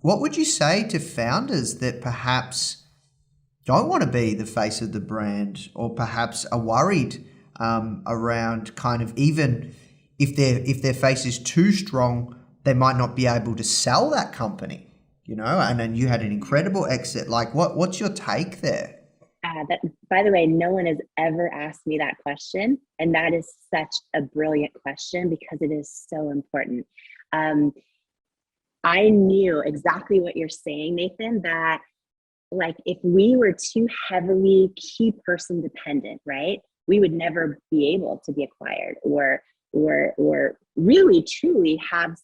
What would you say to founders that perhaps don't want to be the face of the brand, or perhaps are worried around kind of, even if their face is too strong, they might not be able to sell that company, and then you had an incredible exit. Like, what's your take there? That, by the way, no one has ever asked me that question. And that is such a brilliant question because it is so important. Um, I knew exactly what you're saying, Nathan, that like if we were too heavily key person dependent, right, we would never be able to be acquired or really truly have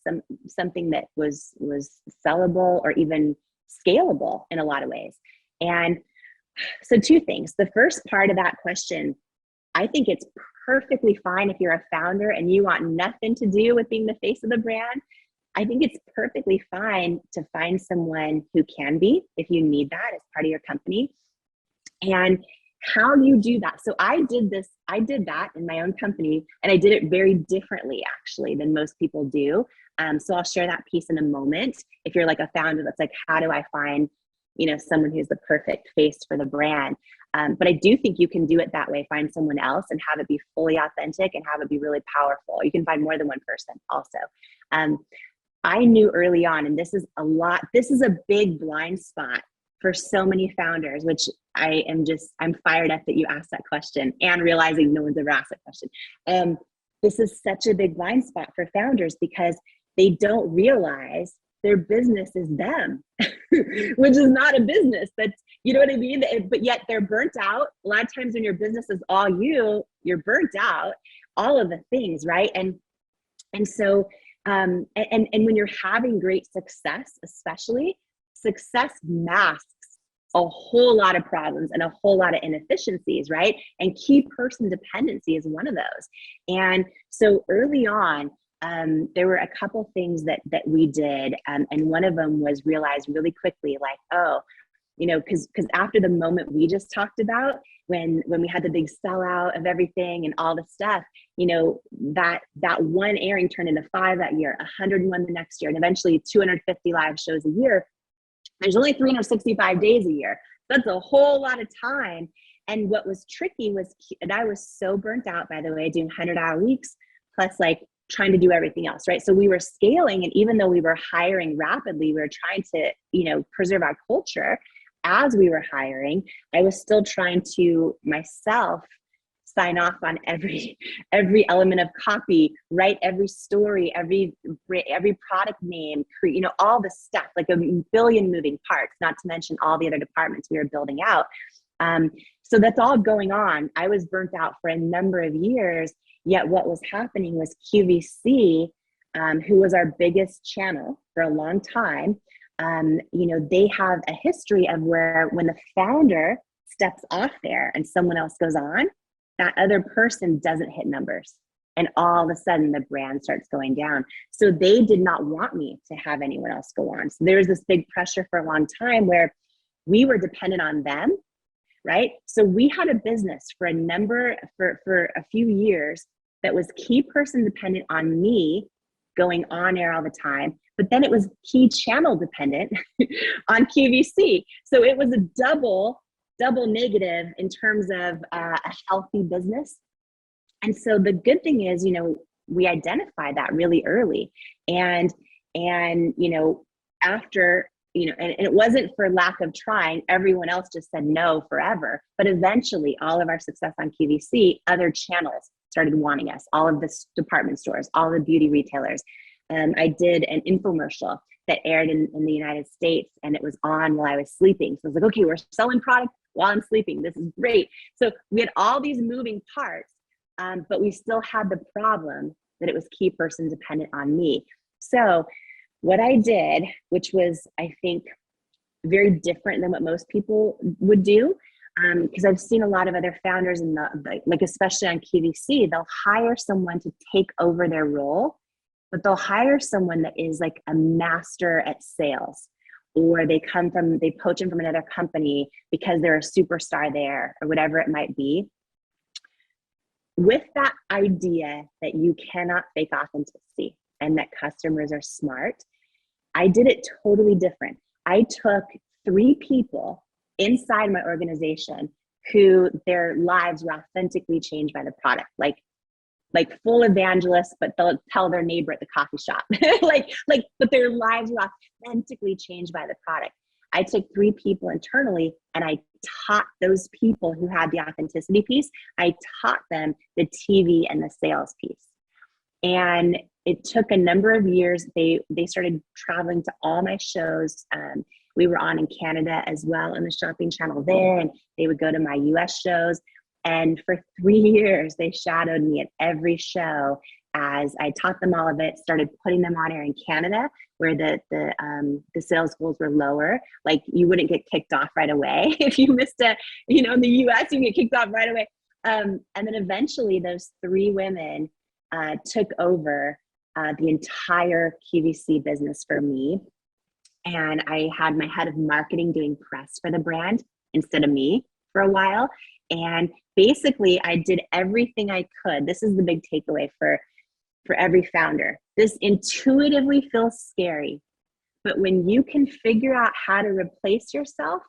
something that was sellable or even scalable in a lot of ways. And so two things. The first part of that question, I think it's perfectly fine if you're a founder and you want nothing to do with being the face of the brand. I think it's perfectly fine to find someone who can be, if you need that as part of your company. And how you do that. So I did that in my own company, and I did it very differently actually than most people do. So I'll share that piece in a moment. If you're like a founder that's like, how do I find, someone who's the perfect face for the brand? But I do think you can do it that way. Find someone else and have it be fully authentic and have it be really powerful. You can find more than one person also. I knew early on, and this is a big blind spot for so many founders, which I'm fired up that you asked that question and realizing no one's ever asked that question. This is such a big blind spot for founders because they don't realize their business is them, which is not a business. That's, you know what I mean? But yet they're burnt out. A lot of times when your business is all you're burnt out, all of the things, right? And so, and when you're having great success, especially, success masks a whole lot of problems and a whole lot of inefficiencies, right? And key person dependency is one of those. And so early on, there were a couple things that we did, and one of them was realize really quickly, like, oh, because after the moment we just talked about, when we had the big sellout of everything and all the stuff, that one airing turned into 5 that year, 101 the next year, and eventually 250 live shows a year. There's only 365 days a year. That's a whole lot of time. And what was tricky was, and I was so burnt out, by the way, doing 100-hour weeks, plus like trying to do everything else, right? So we were scaling, and even though we were hiring rapidly, we were trying to, preserve our culture as we were hiring. I was still trying to myself sign off on every element of copy, write every story, every product name, create, all the stuff, like a billion moving parts, not to mention all the other departments we were building out. So that's all going on. I was burnt out for a number of years, yet what was happening was QVC, who was our biggest channel for a long time, they have a history of where when the founder steps off there and someone else goes on, that other person doesn't hit numbers. And all of a sudden the brand starts going down. So they did not want me to have anyone else go on. So there was this big pressure for a long time where we were dependent on them, right? So we had a business for a few years that was key person dependent on me going on air all the time, but then it was key channel dependent on QVC. So it was a double negative in terms of a healthy business. And so the good thing is, we identified that really early. And after, and it wasn't for lack of trying, everyone else just said no forever. But eventually all of our success on QVC, other channels started wanting us, all of the department stores, all the beauty retailers. I did an infomercial that aired in the United States, and it was on while I was sleeping. So I was like, okay, we're selling product while I'm sleeping. This is great. So we had all these moving parts, but we still had the problem that it was key person dependent on me. So what I did, which was, I think, very different than what most people would do, because I've seen a lot of other founders in like especially on QVC, they'll hire someone to take over their role, but they'll hire someone that is like a master at sales, or they poach in from another company because they're a superstar there, or whatever it might be. With that idea that you cannot fake authenticity and that customers are smart, I did it totally different. I took 3 people inside my organization who their lives were authentically changed by the product. Like full evangelists, but they'll tell their neighbor at the coffee shop, but their lives were authentically changed by the product. I took 3 people internally and I taught those people who had the authenticity piece, I taught them the TV and the sales piece. And it took a number of years. They started traveling to all my shows. We were on in Canada as well on the shopping channel there, and they would go to my US shows. And for 3 years, they shadowed me at every show as I taught them all of it, started putting them on air in Canada, where the sales goals were lower. Like you wouldn't get kicked off right away. If you missed in the US, you get kicked off right away. And then eventually those 3 women took over the entire QVC business for me. And I had my head of marketing doing press for the brand instead of me for a while. And basically I did everything I could. This is the big takeaway for every founder. This intuitively feels scary, but when you can figure out how to replace yourself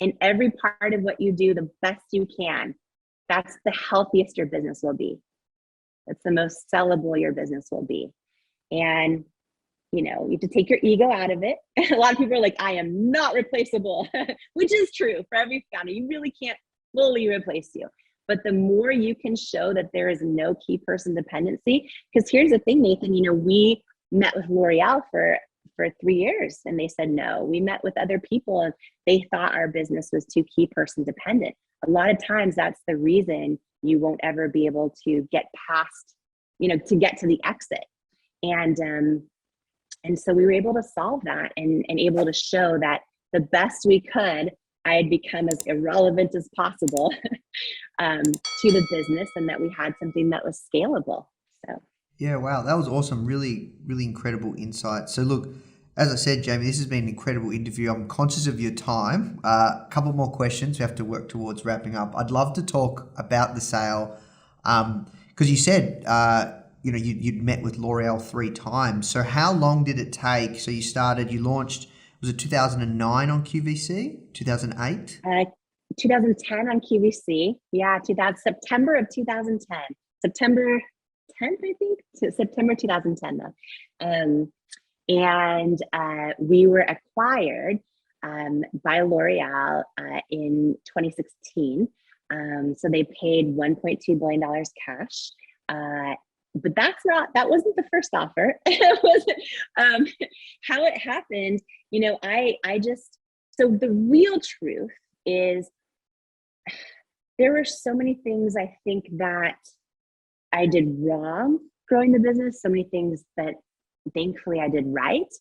in every part of what you do the best you can, that's the healthiest your business will be. That's the most sellable your business will be. And you have to take your ego out of it. A lot of people are like, I am not replaceable, which is true for every founder. You really can't fully replace you. But the more you can show that there is no key person dependency, because here's the thing, Nathan, we met with L'Oreal for 3 years and they said no. We met with other people and they thought our business was too key person dependent. A lot of times that's the reason you won't ever be able to get past, to get to the exit. And so we were able to solve that and able to show that the best we could, I had become as irrelevant as possible to the business, and that we had something that was scalable. So yeah, wow, that was awesome. Really, really incredible insight. So look, as I said, Jamie, this has been an incredible interview. I'm conscious of your time. A couple more questions. We have to work towards wrapping up. I'd love to talk about the sale because you said you'd met with L'Oreal 3 times. So how long did it take? So you launched, was it 2009 on QVC? 2008? 2010 on QVC. Yeah, September of 2010. September 10th, I think. September 2010, though. And we were acquired by L'Oreal in 2016. So they paid $1.2 billion cash. But that wasn't the first offer. It wasn't how it happened. So the real truth is there were so many things I think that I did wrong growing the business, so many things that thankfully I did right.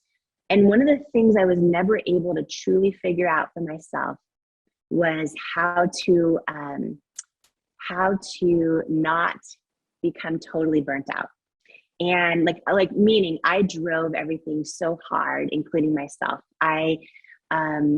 And one of the things I was never able to truly figure out for myself was how to not become totally burnt out. And meaning I drove everything so hard, including myself. I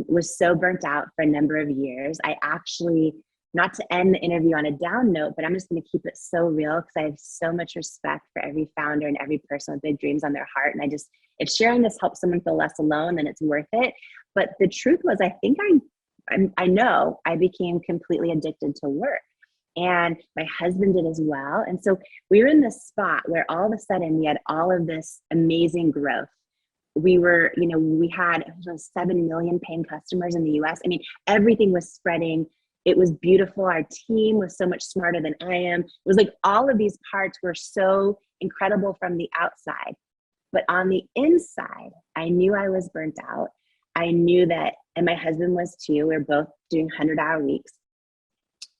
was so burnt out for a number of years. I actually, not to end the interview on a down note, but I'm just going to keep it so real because I have so much respect for every founder and every person with big dreams on their heart. And if sharing this helps someone feel less alone, then it's worth it. But the truth was, I think I know I became completely addicted to work. And my husband did as well. And so we were in this spot where all of a sudden we had all of this amazing growth. We had 7 million paying customers in the US. I mean, everything was spreading. It was beautiful. Our team was so much smarter than I am. It was like all of these parts were so incredible from the outside. But on the inside, I knew I was burnt out. I knew that, and my husband was too. We were both doing 100-hour weeks.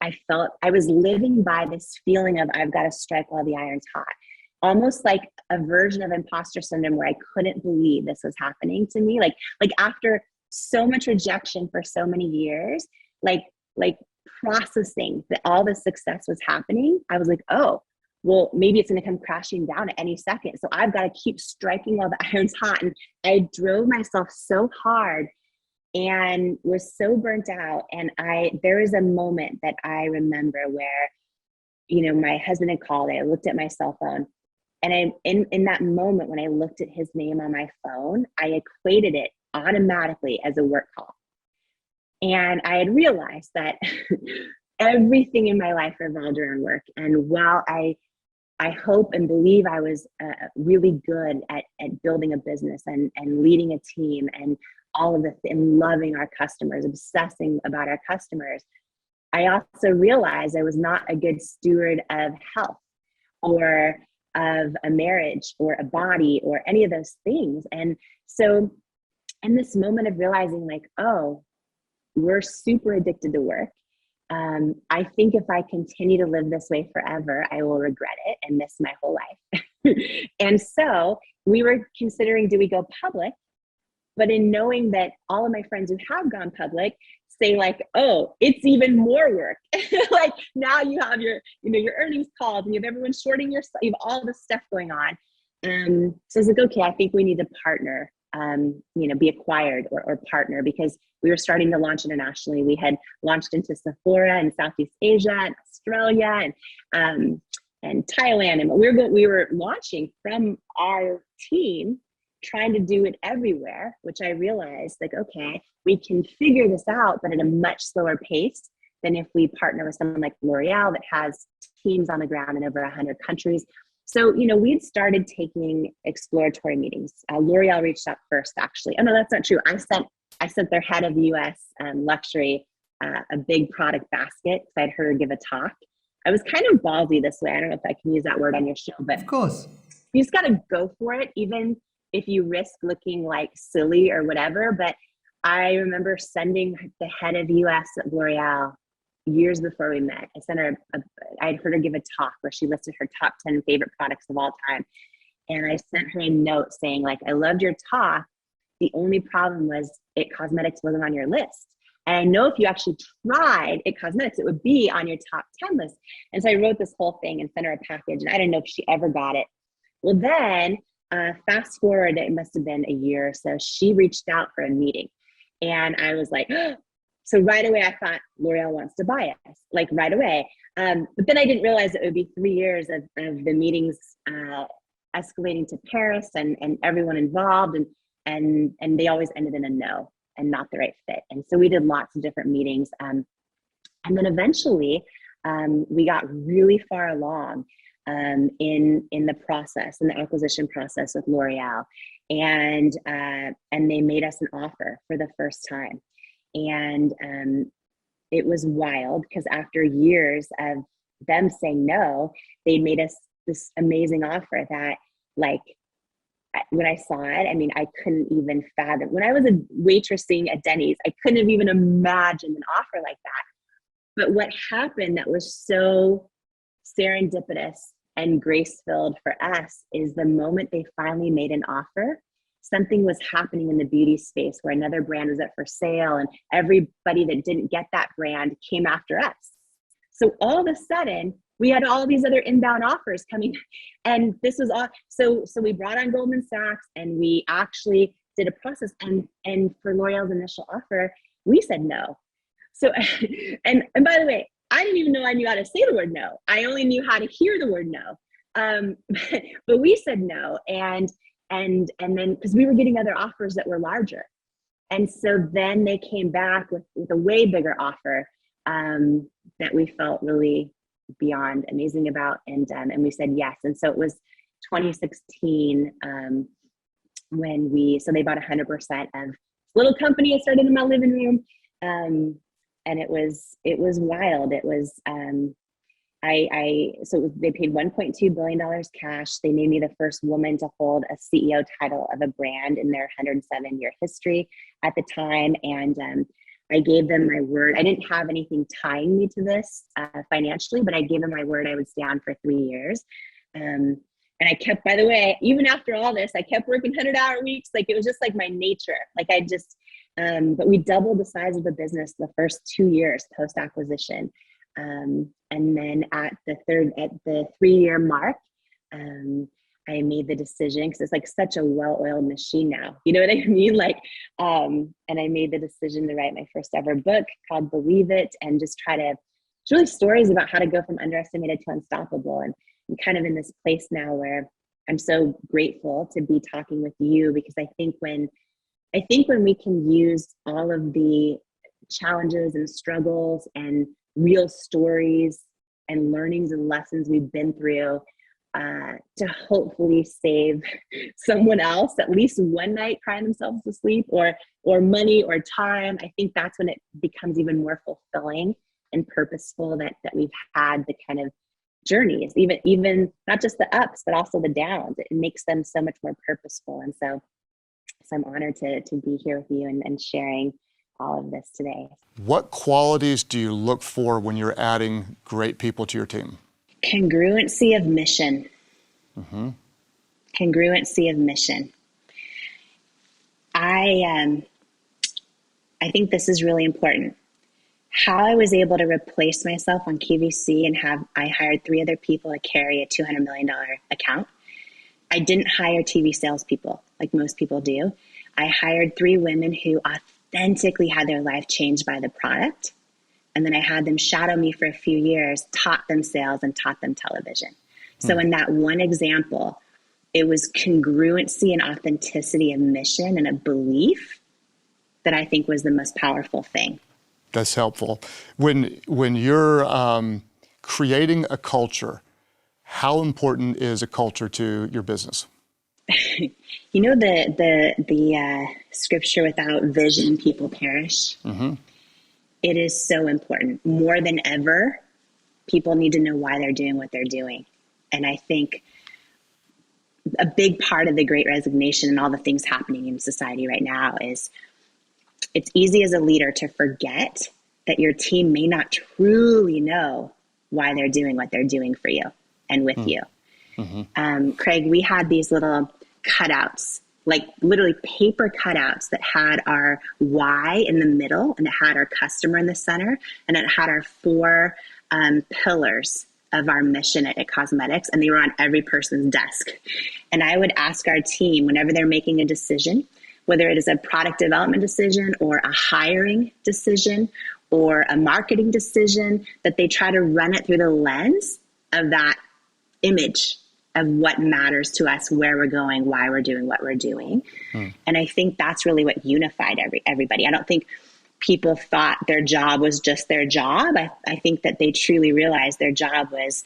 I felt I was living by this feeling of I've got to strike while the iron's hot. Almost like a version of imposter syndrome where I couldn't believe this was happening to me. Like after so much rejection for so many years, like processing that all this success was happening, I was like, oh, well, maybe it's going to come crashing down at any second. So I've got to keep striking while the iron's hot. And I drove myself so hard and was so burnt out. And there was a moment that I remember where, my husband had called. I looked at my cell phone And in that moment, when I looked at his name on my phone, I equated it automatically as a work call. And I had realized that everything in my life revolved around work. And while I hope and believe I was really good at building a business and leading a team and all of and loving our customers, obsessing about our customers, I also realized I was not a good steward of health or of a marriage or a body or any of those things. And so in this moment of realizing like, oh, we're super addicted to work. I think if I continue to live this way forever, I will regret it and miss my whole life. And so we were considering, do we go public? But in knowing that all of my friends who have gone public say like, oh, it's even more work. Like now you have your earnings calls and you have everyone shorting your, you have all this stuff going on. So I was like, okay, I think we need to partner, be acquired or partner, because we were starting to launch internationally. We had launched into Sephora in Southeast Asia and Australia and Thailand. And we were launching from our team, trying to do it everywhere, which I realized like, okay, we can figure this out, but at a much slower pace than if we partner with someone like L'Oreal that has teams on the ground in over 100 countries. So, we'd started taking exploratory meetings. L'Oreal reached out first, actually. Oh no, that's not true. I sent their head of US luxury a big product basket because I'd heard her give a talk. I was kind of ballsy this way. I don't know if I can use that word on your show, but Of course. you just got to go for it, even if you risk looking like silly or whatever. But I remember sending the head of US at L'Oreal years before we met. I sent her, I'd heard her give a talk where she listed her top 10 favorite products of all time. And I sent her a note saying like, I loved your talk. The only problem was IT Cosmetics wasn't on your list. And I know if you actually tried IT Cosmetics, it would be on your top 10 list. And so I wrote this whole thing and sent her a package, and I didn't know if she ever got it. Well, then fast forward, it must have been a year or so, she reached out for a meeting. And I was like, so right away, I thought L'Oreal wants to buy us, like right away. But then I didn't realize it would be 3 years of the meetings escalating to Paris and everyone involved. And they always ended in a no and not the right fit. And so we did lots of different meetings. And then eventually we got really far along in the process, in the acquisition process with L'Oreal. And they made us an offer for the first time. And it was wild because after years of them saying no, they made us this amazing offer that, like, when I saw it, I mean, I couldn't even fathom. When I was a waitressing at Denny's, I couldn't have even imagined an offer like that. But what happened that was so serendipitous and grace-filled for us is the moment they finally made an offer, something was happening in the beauty space where another brand was up for sale, and everybody that didn't get that brand came after us. So all of a sudden, we had all these other inbound offers coming, and this was all. So we brought on Goldman Sachs, and we actually did a process. And for L'Oreal's initial offer, we said no. So, and by the way, I didn't even know I knew how to say the word no. I only knew how to hear the word no. But we said no, and then because we were getting other offers that were larger, and so then they came back with a way bigger offer that we felt really beyond amazing about, and we said yes. And so it was 2016 when they bought 100% of this little company I started in my living room, and it was wild. It was so they paid $1.2 billion cash. They made me the first woman to hold a CEO title of a brand in their 107-year history at the time. And I gave them my word. I didn't have anything tying me to this financially, but I gave them my word I would stay on for 3 years. And I kept, by the way, even after all this, I kept working 100-hour weeks. Like, it was just like my nature. Like, I just, but we doubled the size of the business the first 2 years post-acquisition. And then at the 3-year mark, I made the decision, because it's like such a well-oiled machine now, you know what I mean? Like, and I made the decision to write my first ever book called Believe It, and just it's really stories about how to go from underestimated to unstoppable. And I'm kind of in this place now where I'm so grateful to be talking with you, because I think when we can use all of the challenges and struggles and real stories and learnings and lessons we've been through to hopefully save someone else at least one night crying themselves to sleep, or money or time, I think that's when it becomes even more fulfilling and purposeful that we've had the kind of journeys, even not just the ups, but also the downs. It makes them so much more purposeful. And so I'm honored to be here with you and sharing all of this today. What qualities do you look for when you're adding great people to your team? Congruency of mission. Mm-hmm. Congruency of mission. I think this is really important. How I was able to replace myself on QVC and I hired 3 other people to carry a $200 million account. I didn't hire TV salespeople like most people do. I hired 3 women who authentically had their life changed by the product. And then I had them shadow me for a few years, taught them sales and taught them television. So in that one example, it was congruency and authenticity of mission and a belief that I think was the most powerful thing. That's helpful. When you're creating a culture, how important is a culture to your business? You know the scripture, without vision, people perish. Mm-hmm. It is so important. More than ever, people need to know why they're doing what they're doing. And I think a big part of the Great Resignation and all the things happening in society right now is it's easy as a leader to forget that your team may not truly know why they're doing what they're doing for you and with you. Mm-hmm. Craig, we had these little cutouts, like literally paper cutouts that had our why in the middle, and it had our customer in the center, and it had our 4 pillars of our mission at Cosmetics, and they were on every person's desk. And I would ask our team, whenever they're making a decision, whether it is a product development decision or a hiring decision or a marketing decision, that they try to run it through the lens of that image of what matters to us, where we're going, why we're doing what we're doing. And I think that's really what unified everybody. I don't think people thought their job was just their job. I think that they truly realized their job was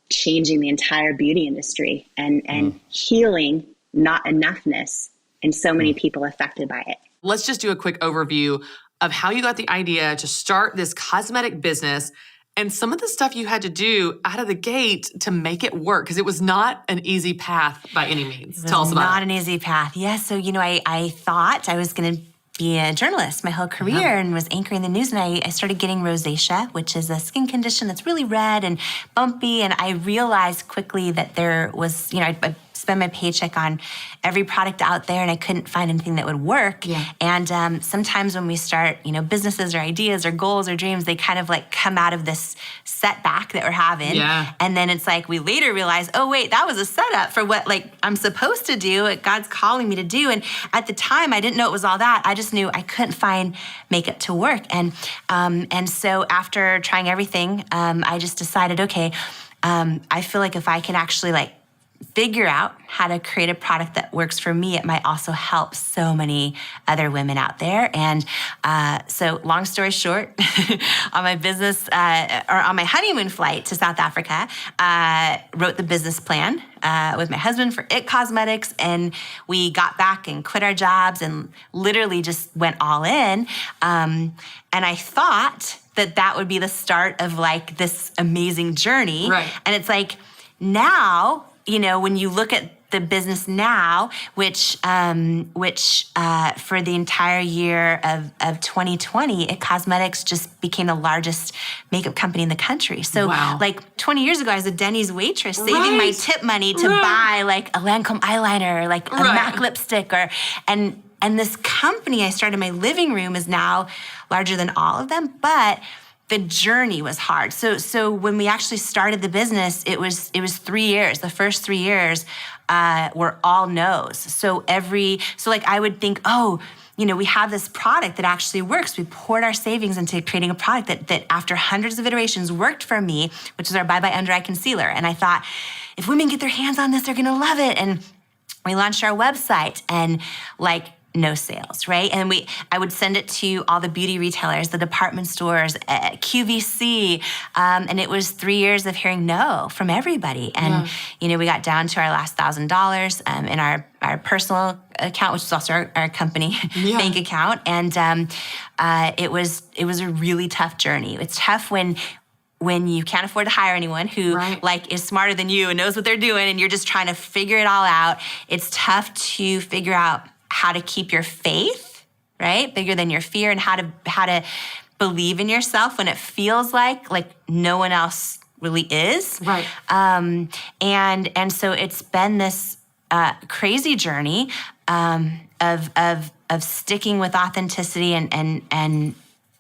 changing the entire beauty industry and healing not enoughness and so many people affected by it. Let's just do a quick overview of how you got the idea to start this cosmetic business and some of the stuff you had to do out of the gate to make it work, because it was not an easy path by any means. Tell us about it. Not an easy path. Yeah. So, I thought I was going to be a journalist my whole career and was anchoring the news. And I started getting rosacea, which is a skin condition that's really red and bumpy. And I realized quickly that there was, I spend my paycheck on every product out there and I couldn't find anything that would work. Yeah. And sometimes when we start, businesses or ideas or goals or dreams, they kind of like come out of this setback that we're having. Yeah. And then it's like we later realize, oh wait, that was a setup for what I'm supposed to do, what God's calling me to do. And at the time I didn't know it was all that. I just knew I couldn't find makeup to work. And so after trying everything, I just decided, okay, I feel like if I can actually figure out how to create a product that works for me, it might also help so many other women out there. And so long story short, on my business, or on my honeymoon flight to South Africa, wrote the business plan with my husband for IT Cosmetics. And we got back and quit our jobs and literally just went all in. And I thought that would be the start of this amazing journey. Right. And it's now, when you look at the business now, which for the entire year of 2020, IT Cosmetics just became the largest makeup company in the country. So 20 years ago, I was a Denny's waitress saving my tip money to buy a Lancome eyeliner, a MAC lipstick, and this company I started in my living room is now larger than all of them, but the journey was hard. So when we actually started the business, it was 3 years. The first 3 years were all no's. So I would think, we have this product that actually works. We poured our savings into creating a product that after hundreds of iterations worked for me, which is our Bye Bye Under Eye Concealer. And I thought, if women get their hands on this, they're going to love it. And we launched our website and like no sales, right? And I would send it to all the beauty retailers, the department stores, QVC, and it was 3 years of hearing no from everybody. And we got down to our last $1,000 in our personal account, which is also our company bank account, and it was a really tough journey. It's tough when you can't afford to hire anyone who like is smarter than you and knows what they're doing, and you're just trying to figure it all out. It's tough to figure out how to keep your faith, right, bigger than your fear, and how to believe in yourself when it feels like no one else really is. Right. And so it's been this crazy journey of sticking with authenticity and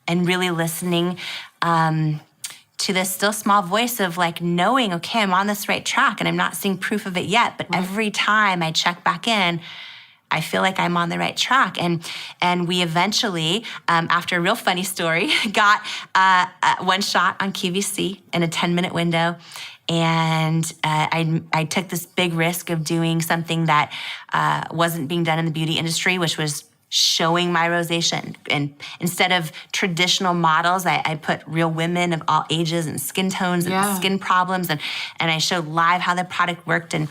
really listening to this still small voice of like knowing, okay, I'm on this right track and I'm not seeing proof of it yet, but every time I check back in, I feel like I'm on the right track. And we eventually, after a real funny story, got one shot on QVC in a 10-minute window. And I took this big risk of doing something that wasn't being done in the beauty industry, which was showing my rosacea. And instead of traditional models, I put real women of all ages and skin tones and skin problems. And I showed live how the product worked. And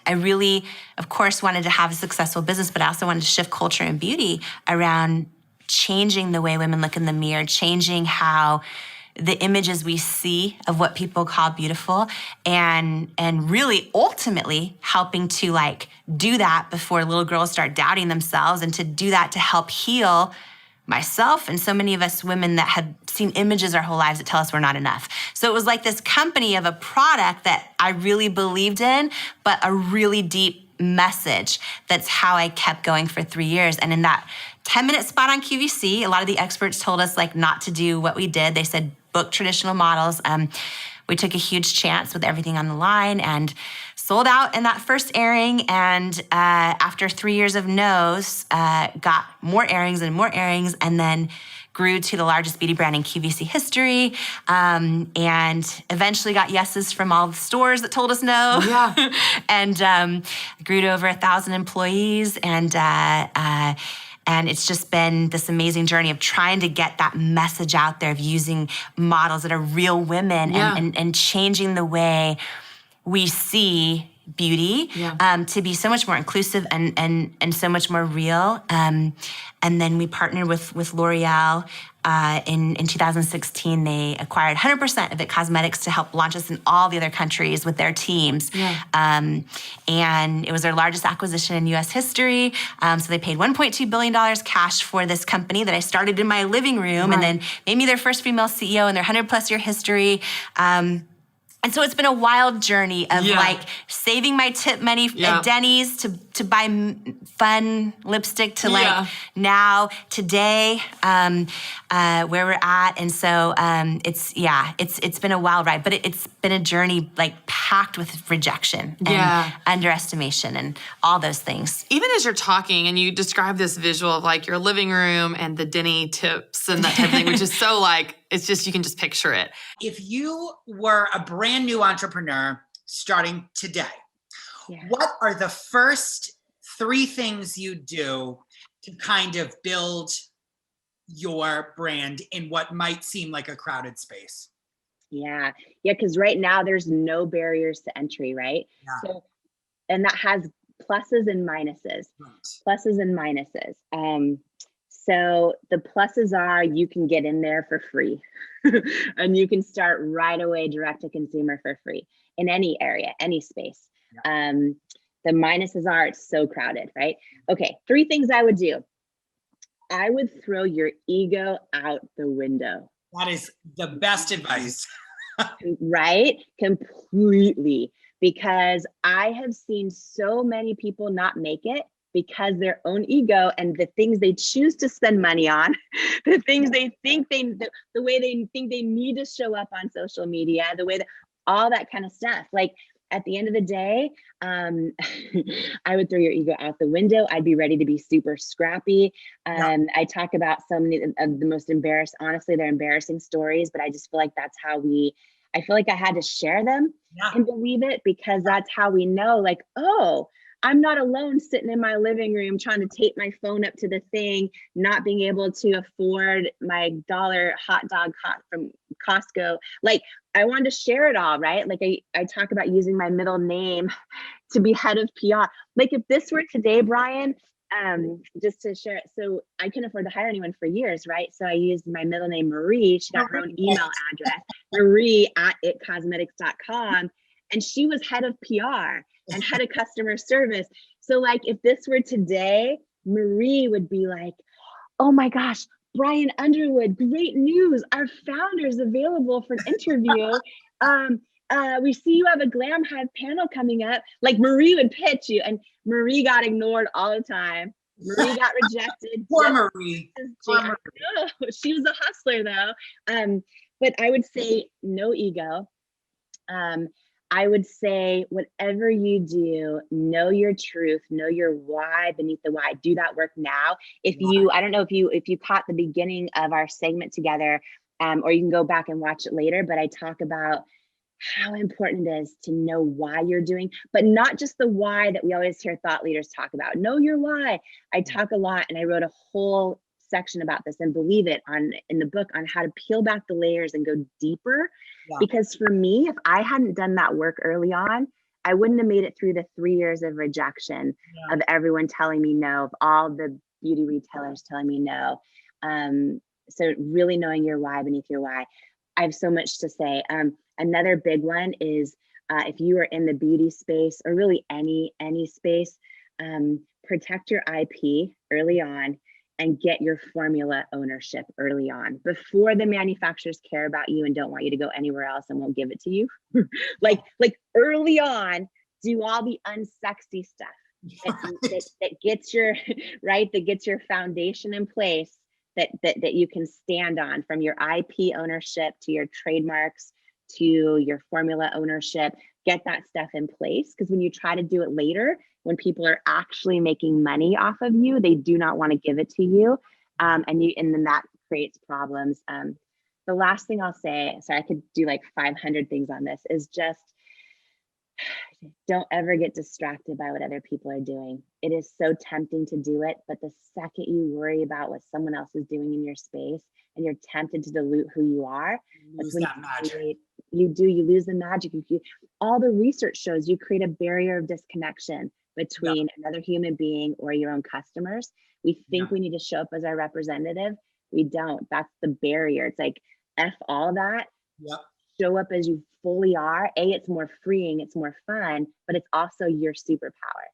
I really, of course, wanted to have a successful business, but I also wanted to shift culture and beauty around changing the way women look in the mirror, changing how the images we see of what people call beautiful, and really ultimately helping to like do that before little girls start doubting themselves, and to do that to help heal myself and so many of us women that had seen images our whole lives that tell us we're not enough. So it was like this company of a product that I really believed in, but a really deep message. That's how I kept going for 3 years. And in that 10-minute spot on QVC, a lot of the experts told us like not to do what we did. They said, book traditional models. We took a huge chance with everything on the line and sold out in that first airing. And after 3 years of no's, got more airings and more airings, and then grew to the largest beauty brand in QVC history, and eventually got yeses from all the stores that told us no. Yeah. And grew to over 1,000 employees, and it's just been this amazing journey of trying to get that message out there of using models that are real women, and changing the way we see beauty to be so much more inclusive and so much more real. And then we partnered with L'Oreal. In 2016, they acquired 100% of It Cosmetics to help launch us in all the other countries with their teams. And it was their largest acquisition in U.S. history. So they paid $1.2 billion cash for this company that I started in my living room, and then made me their first female CEO in their 100-plus year history. And so it's been a wild journey of like saving my tip money at Denny's to buy fun lipstick to like now today where we're at. And so it's been a wild ride, but it's been a journey like packed with rejection and underestimation and all those things. Even as you're talking and you describe this visual of like your living room and the Denny tips and that type of thing, which is so like, it's just, you can just picture it. If you were a brand new entrepreneur starting today, what are the first 3 things you do to kind of build your brand in what might seem like a crowded space? Yeah, because right now there's no barriers to entry, right? So, and that has pluses and minuses. So the pluses are you can get in there for free and you can start right away direct to consumer for free in any area, any space. The minuses are it's so crowded, right? Okay, 3 things I would do. I would throw your ego out the window. That is the best advice. Right? Completely. Because I have seen so many people not make it because their own ego and the things they choose to spend money on, the things they think the way they think they need to show up on social media, the way that all that kind of stuff. Like at the end of the day, I would throw your ego out the window. I'd be ready to be super scrappy. I talk about so many of the most honestly, they're embarrassing stories, but I just feel like that's how we I feel like I had to share them Yeah. and believe it, because that's how we know, like, oh, I'm not alone sitting in my living room trying to tape my phone up to the thing, not being able to afford my $1 hot dog from Costco. Like, I wanted to share it all, right? Like I talk about using my middle name to be head of PR. Like, if this were today, Brian, just to share it. So I couldn't afford to hire anyone for years, right? So I used my middle name, Marie. She got her own email address, marie@itcosmetics.com. And she was head of PR and head of customer service. So like, if this were today, Marie would be like, oh my gosh, Brian Underwood, great news. Our founder is available for an interview. We see you have a Glam Hive panel coming up. Like, Marie would pitch you, and Marie got ignored all the time. Marie got rejected. Poor Marie. No, she was a hustler though. But I would say no ego. I would say whatever you do, know your truth, know your why beneath the why. Do that work now. I don't know if you caught the beginning of our segment together, or you can go back and watch it later, but I talk about how important it is to know why you're doing, but not just the why that we always hear thought leaders talk about. Know your why. I talk a lot, and I wrote a whole section about this, and believe it, in the book, on how to peel back the layers and go deeper. Yeah. Because for me, if I hadn't done that work early on, I wouldn't have made it through the 3 years of rejection, of everyone telling me no, of all the beauty retailers telling me no. So really knowing your why beneath your why. I have so much to say. Another big one is, if you are in the beauty space, or really any space, protect your IP early on, and get your formula ownership early on, before the manufacturers care about you and don't want you to go anywhere else and won't give it to you. like early on, do all the unsexy stuff that gets your that gets your foundation in place, that you can stand on, from your IP ownership to your trademarks to your formula ownership. Get that stuff in place, because when you try to do it later, when people are actually making money off of you, they do not want to give it to you, and then that creates problems. The last thing I'll say, sorry, I could do like 500 things on this, is just don't ever get distracted by what other people are doing. It is so tempting to do it, but the second you worry about what someone else is doing in your space, and you're tempted to dilute who you are, that's when you lose the magic. All the research shows you create a barrier of disconnection between another human being or your own customers. We think we need to show up as our representative. We don't. That's the barrier. It's like, F all that. Show up as you fully are. It's more freeing, it's more fun, but it's also your superpower.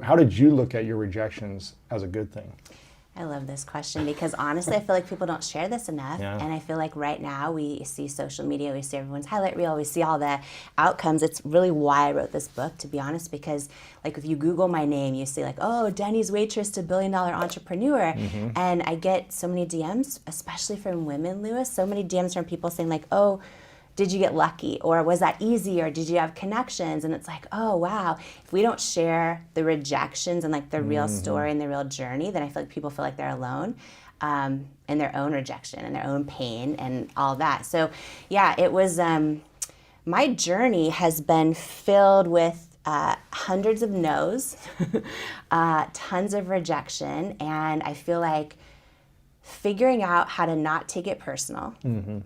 How did you look at your rejections as a good thing? I love this question, because honestly, I feel like people don't share this enough. Yeah. And I feel like right now we see social media, we see everyone's highlight reel, we see all the outcomes. It's really why I wrote this book, to be honest, because like if you Google my name, you see like, oh, Denny's waitress to $1 billion entrepreneur. Mm-hmm. And I get so many DMs, especially from women, Lewis, so many DMs from people saying like, oh, did you get lucky? Or was that easy? Or did you have connections? And it's like, oh, wow. If we don't share the rejections and like the real story and the real journey, then I feel like people feel like they're alone in their own rejection and their own pain and all that. So yeah, it was, my journey has been filled with hundreds of no's, tons of rejection. And I feel like figuring out how to not take it personal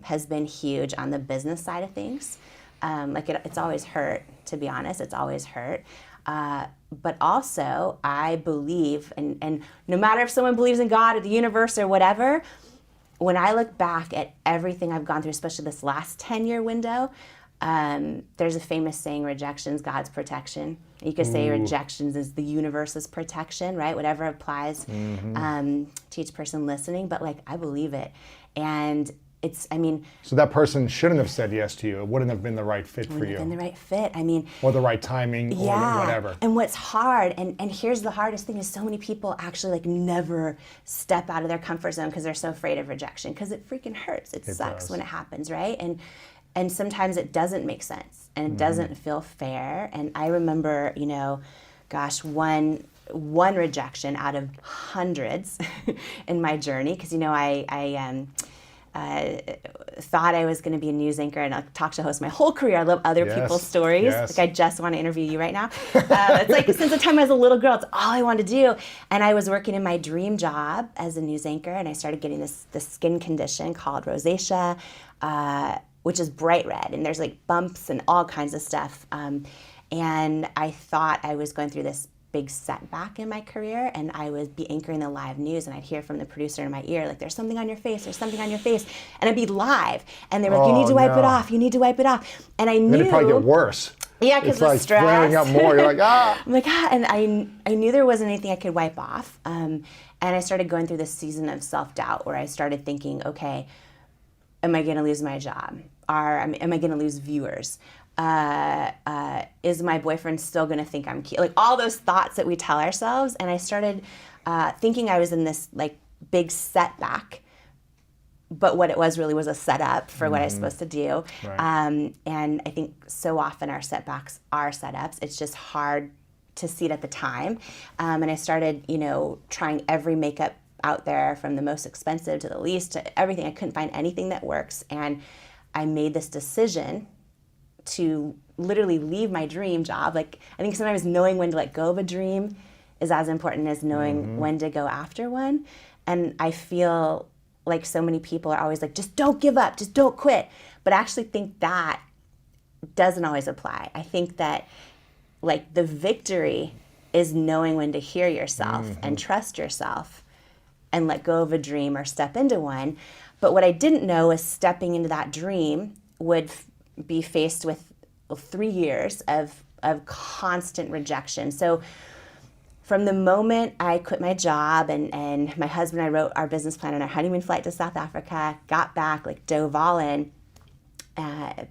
has been huge on the business side of things. It's always hurt, to be honest. It's always hurt. But also, I believe, and no matter if someone believes in God or the universe or whatever, when I look back at everything I've gone through, especially this last 10-year window, there's a famous saying, rejection's God's protection. You could say rejections is the universe's protection, right? Whatever applies to each person listening, but like, I believe it. And so that person shouldn't have said yes to you. It wouldn't have been the right fit for you. Wouldn't have been the right fit. Or the right timing, or whatever. And what's hard, and here's the hardest thing, is so many people actually like never step out of their comfort zone because they're so afraid of rejection, because it freaking hurts. It sucks when it happens, right? And sometimes it doesn't make sense, and it doesn't feel fair. And I remember, one rejection out of hundreds in my journey, because thought I was going to be a news anchor and a talk show host my whole career. I love other people's stories. Like I just want to interview you right now. It's like since the time I was a little girl, it's all I wanted to do. And I was working in my dream job as a news anchor, and I started getting this skin condition called rosacea, which is bright red, and there's like bumps and all kinds of stuff. And I thought I was going through this big setback in my career, and I would be anchoring the live news, and I'd hear from the producer in my ear, like, there's something on your face, there's something on your face. And I'd be live, and they were like, you need to wipe it off, you need to wipe it off. And I knew... Then it'd probably get worse. Yeah, because of stress. It's like flaring up more, you're like, ah! I'm like, ah, and I knew there wasn't anything I could wipe off. And I started going through this season of self-doubt where I started thinking, okay, am I going to lose my job? Or am I going to lose viewers? Is my boyfriend still going to think I'm cute? Like all those thoughts that we tell ourselves. And I started thinking I was in this like big setback, but what it was really was a setup for what I was supposed to do. Right. And I think so often our setbacks are setups. It's just hard to see it at the time. And I started, trying every makeup out there, from the most expensive to the least to everything. I couldn't find anything that works. And I made this decision to literally leave my dream job. Like, I think sometimes knowing when to let go of a dream is as important as knowing when to go after one. And I feel like so many people are always like, just don't give up, just don't quit. But I actually think that doesn't always apply. I think that like the victory is knowing when to hear yourself and trust yourself and let go of a dream or step into one. But what I didn't know is stepping into that dream would be faced with 3 years of constant rejection. So from the moment I quit my job and my husband and I wrote our business plan on our honeymoon flight to South Africa, got back, like dove all in,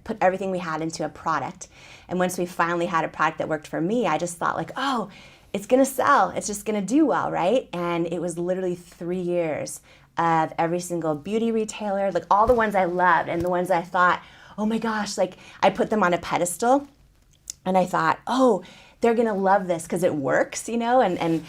put everything we had into a product. And once we finally had a product that worked for me, I just thought like, oh, it's gonna sell. It's just gonna do well, right? And it was literally 3 years of every single beauty retailer, like all the ones I loved and the ones I thought, oh my gosh, like I put them on a pedestal and I thought, oh, they're gonna love this because it works, and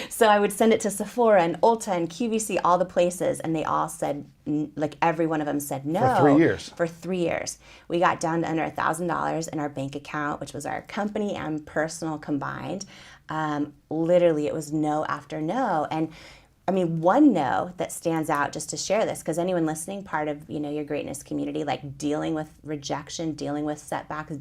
so I would send it to Sephora and Ulta and QVC, all the places, and they all said, like every one of them said no. For 3 years. For 3 years. We got down to under $1,000 in our bank account, which was our company and personal combined. Literally, it was no after no. And I mean, one no that stands out, just to share this, because anyone listening, part of, your greatness community, like dealing with rejection, dealing with setbacks,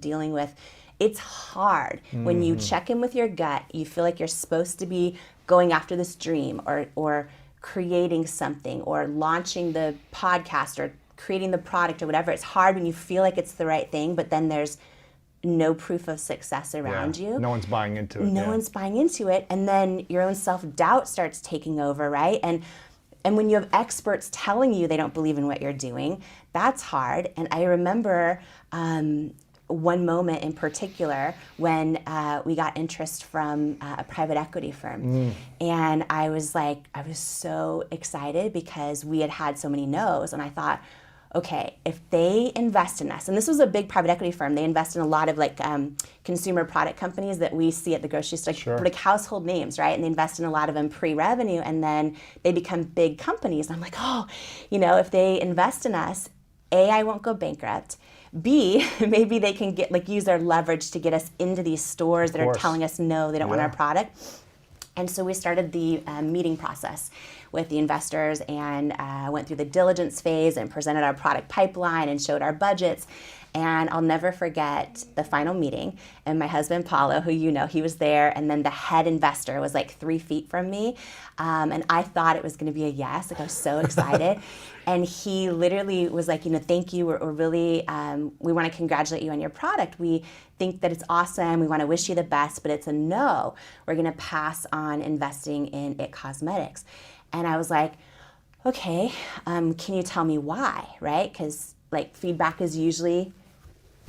it's hard. When you check in with your gut, you feel like you're supposed to be going after this dream or creating something or launching the podcast or creating the product or whatever. It's hard when you feel like it's the right thing, but then there's no proof of success around you. No one's buying into it. No one's buying into it. And then your own self-doubt starts taking over, right? And when you have experts telling you they don't believe in what you're doing, that's hard. And I remember one moment in particular when we got interest from a private equity firm. And I was so excited because we had so many no's, and I thought, okay, if they invest in us, and this was a big private equity firm, they invest in a lot of like consumer product companies that we see at the grocery store, like household names, right? And they invest in a lot of them pre-revenue, and then they become big companies. And I'm like, oh, if they invest in us, A, I won't go bankrupt. B, maybe they can use their leverage to get us into these stores that are telling us no, they don't want our product. And so we started the meeting process with the investors and went through the diligence phase and presented our product pipeline and showed our budgets. And I'll never forget the final meeting. And my husband, Paulo, who he was there. And then the head investor was like 3 feet from me. And I thought it was going to be a yes. Like I was so excited. And he literally was like, thank you. We're really, we want to congratulate you on your product. We think that it's awesome. We want to wish you the best, but it's a no. We're going to pass on investing in IT Cosmetics. And I was like, okay, can you tell me why, right? Because feedback's usually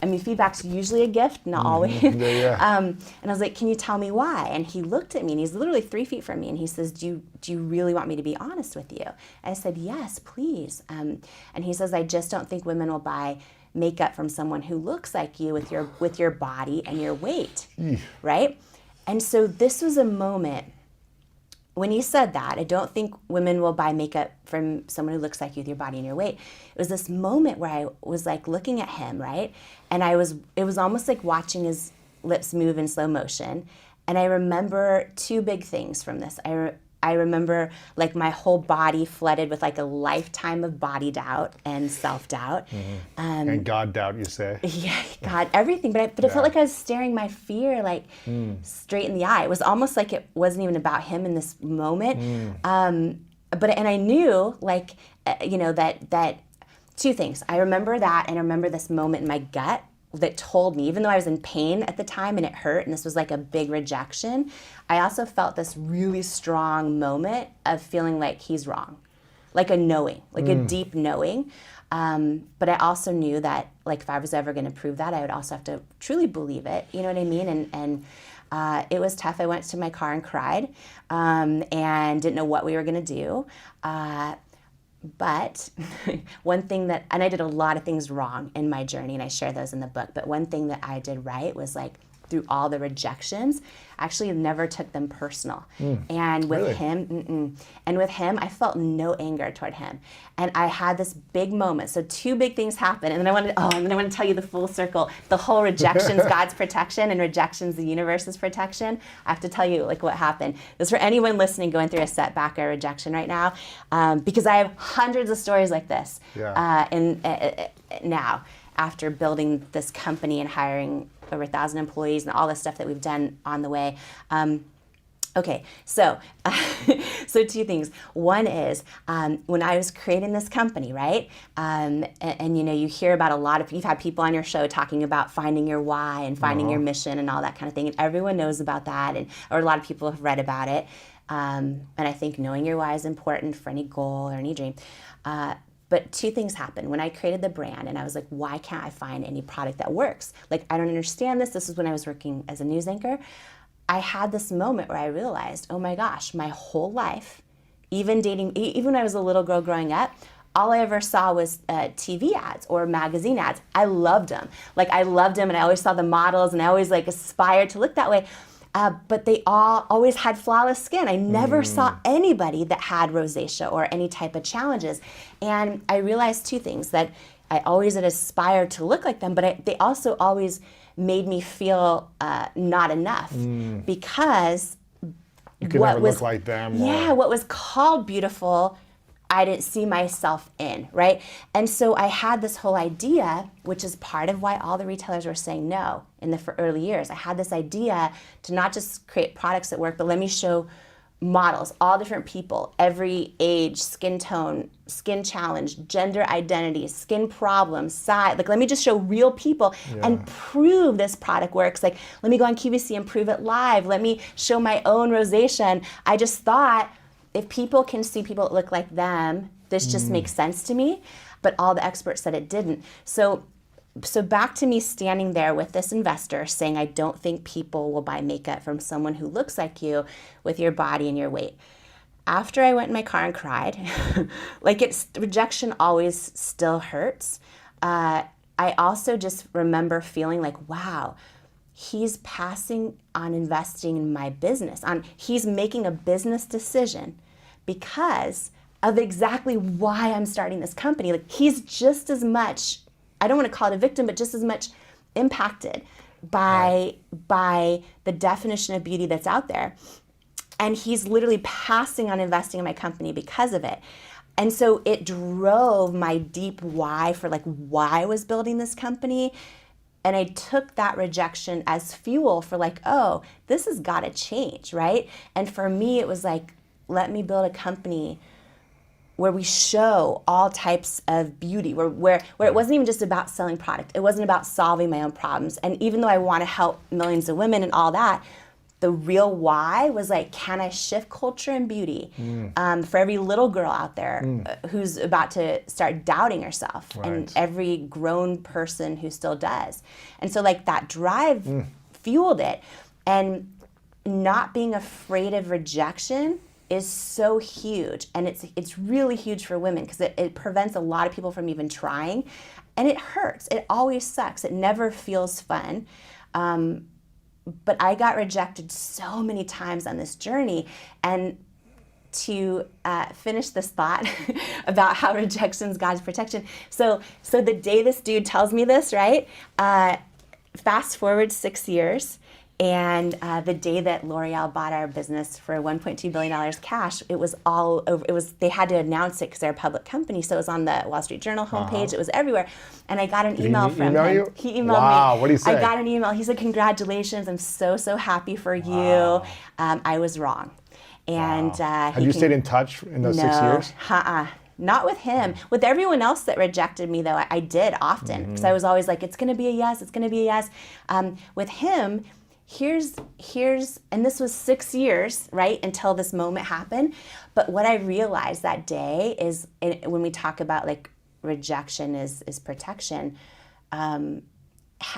a gift, not always. And I was like, can you tell me why? And he looked at me, and he's literally 3 feet from me, and he says, do you really want me to be honest with you? And I said, yes, please. And he says, I just don't think women will buy makeup from someone who looks like you with your body and your weight, right? And so this was a moment when you said that, I don't think women will buy makeup from someone who looks like you with your body and your weight. It was this moment where I was like looking at him, right? And it was almost like watching his lips move in slow motion. And I remember two big things from this. I remember like my whole body flooded with like a lifetime of body doubt and self-doubt. And God doubt, you say? Yeah, God, everything. But it felt like I was staring my fear like straight in the eye. It was almost like it wasn't even about him in this moment. And I knew like, that two things. I remember that, and I remember this moment in my gut that told me, even though I was in pain at the time and it hurt, and this was like a big rejection, I also felt this really strong moment of feeling like he's wrong, like a knowing, like a deep knowing. But I also knew that like if I was ever going to prove that, I would also have to truly believe it. You know what I mean? And it was tough. I went to my car and cried, and didn't know what we were going to do. But one thing and I did a lot of things wrong in my journey, and I share those in the book, but one thing that I did right was like through all the rejections, I actually never took them personal. And with Really? him, I felt no anger toward him. And I had this big moment. So two big things happened. And then I want to tell you the full circle. The whole rejection's God's protection and rejection's the universe's protection. I have to tell you like what happened. This is for anyone listening going through a setback or rejection right now, because I have hundreds of stories like this. Now, after building this company and hiring over 1,000 employees and all the stuff that we've done on the way. Okay, so two things. One is when I was creating this company, right? And you hear about you've had people on your show talking about finding your why and finding your mission and all that kind of thing. And everyone knows about that, or a lot of people have read about it. And I think knowing your why is important for any goal or any dream. But two things happened. When I created the brand and I was like, why can't I find any product that works? Like, I don't understand this. This is when I was working as a news anchor. I had this moment where I realized, oh my gosh, my whole life, even when I was a little girl growing up, all I ever saw was TV ads or magazine ads. I loved them. And I always saw the models and I always like aspired to look that way. But they all always had flawless skin. I never saw anybody that had rosacea or any type of challenges. And I realized two things, that I always had aspired to look like them, but they also always made me feel not enough, because you could never look like them. Yeah, what was called beautiful, I didn't see myself in, right? And so I had this whole idea, which is part of why all the retailers were saying no in the early years. I had this idea to not just create products that work, but let me show models, all different people, every age, skin tone, skin challenge, gender identity, skin problems, size. Like, let me just show real people and prove this product works. Like, let me go on QVC and prove it live. Let me show my own rosacea. And I just thought, if people can see people that look like them, this just makes sense to me. But all the experts said it didn't. So back to me standing there with this investor saying, I don't think people will buy makeup from someone who looks like you with your body and your weight. After I went in my car and cried, rejection always still hurts. I also just remember feeling like, wow, he's passing on investing in my business. He's making a business decision because of exactly why I'm starting this company. Like, he's just as much, I don't want to call it a victim, but just as much impacted by the definition of beauty that's out there. And he's literally passing on investing in my company because of it. And so it drove my deep why for like why I was building this company. And I took that rejection as fuel for like, oh, this has got to change, right? And for me, it was like, let me build a company where we show all types of beauty, where it wasn't even just about selling product. It wasn't about solving my own problems. And even though I want to help millions of women and all that, the real why was like, can I shift culture and beauty for every little girl out there who's about to start doubting herself, and every grown person who still does. And so like that drive fueled it. And not being afraid of rejection is so huge. And it's really huge for women because it prevents a lot of people from even trying. And it hurts. It always sucks. It never feels fun. But I got rejected so many times on this journey, and to finish this thought about how rejection is God's protection. So the day this dude tells me this, right? Fast forward 6 years, and the day that L'Oreal bought our business for $1.2 billion cash, it was all over. They had to announce it because they're a public company, so it was on the Wall Street Journal homepage. It was everywhere, and I got an email from him. You? He emailed me. Wow, what did he say? I got an email. He said, "Congratulations! I'm so happy for you. I was wrong." And have you stayed in touch in those 6 years? Not with him. With everyone else that rejected me, though, I did often, because I was always like, "It's going to be a yes. It's going to be a yes." With him, here's, and this was 6 years, right, until this moment happened. But what I realized that day is, when we talk about like rejection is protection.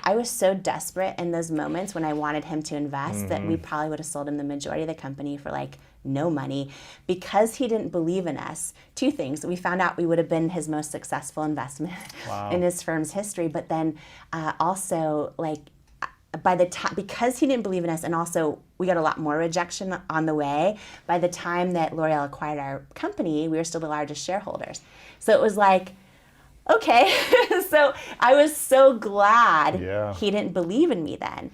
I was so desperate in those moments when I wanted him to invest that we probably would have sold him the majority of the company for like no money, because he didn't believe in us. Two things: we found out we would have been his most successful investment in his firm's history, but then also like by the time, because he didn't believe in us, and also we got a lot more rejection on the way, by the time that L'Oreal acquired our company, we were still the largest shareholders. So it was like, okay. So I was so glad he didn't believe in me then.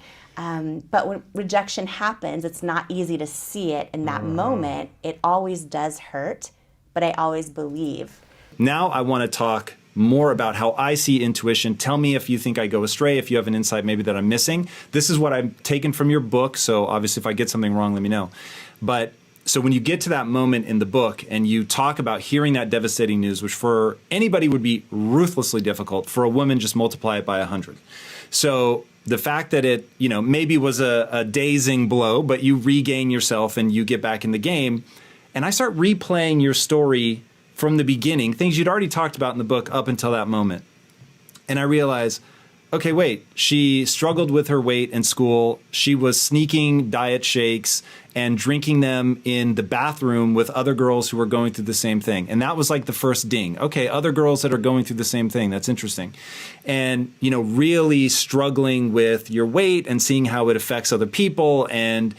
But when rejection happens, it's not easy to see it in that moment. It always does hurt, but I always believe. Now I want to talk more about how I see intuition. Tell me if you think I go astray, if you have an insight maybe that I'm missing. This is what I've taken from your book, so obviously if I get something wrong, let me know. But so when you get to that moment in the book and you talk about hearing that devastating news, which for anybody would be ruthlessly difficult, for a woman, just multiply it by 100. So the fact that it, maybe was a dazing blow, but you regain yourself and you get back in the game. And I start replaying your story from the beginning, things you'd already talked about in the book up until that moment. And I realize, okay, wait, she struggled with her weight in school. She was sneaking diet shakes and drinking them in the bathroom with other girls who were going through the same thing. And that was like the first ding. Okay, other girls that are going through the same thing. That's interesting. And, really struggling with your weight and seeing how it affects other people, and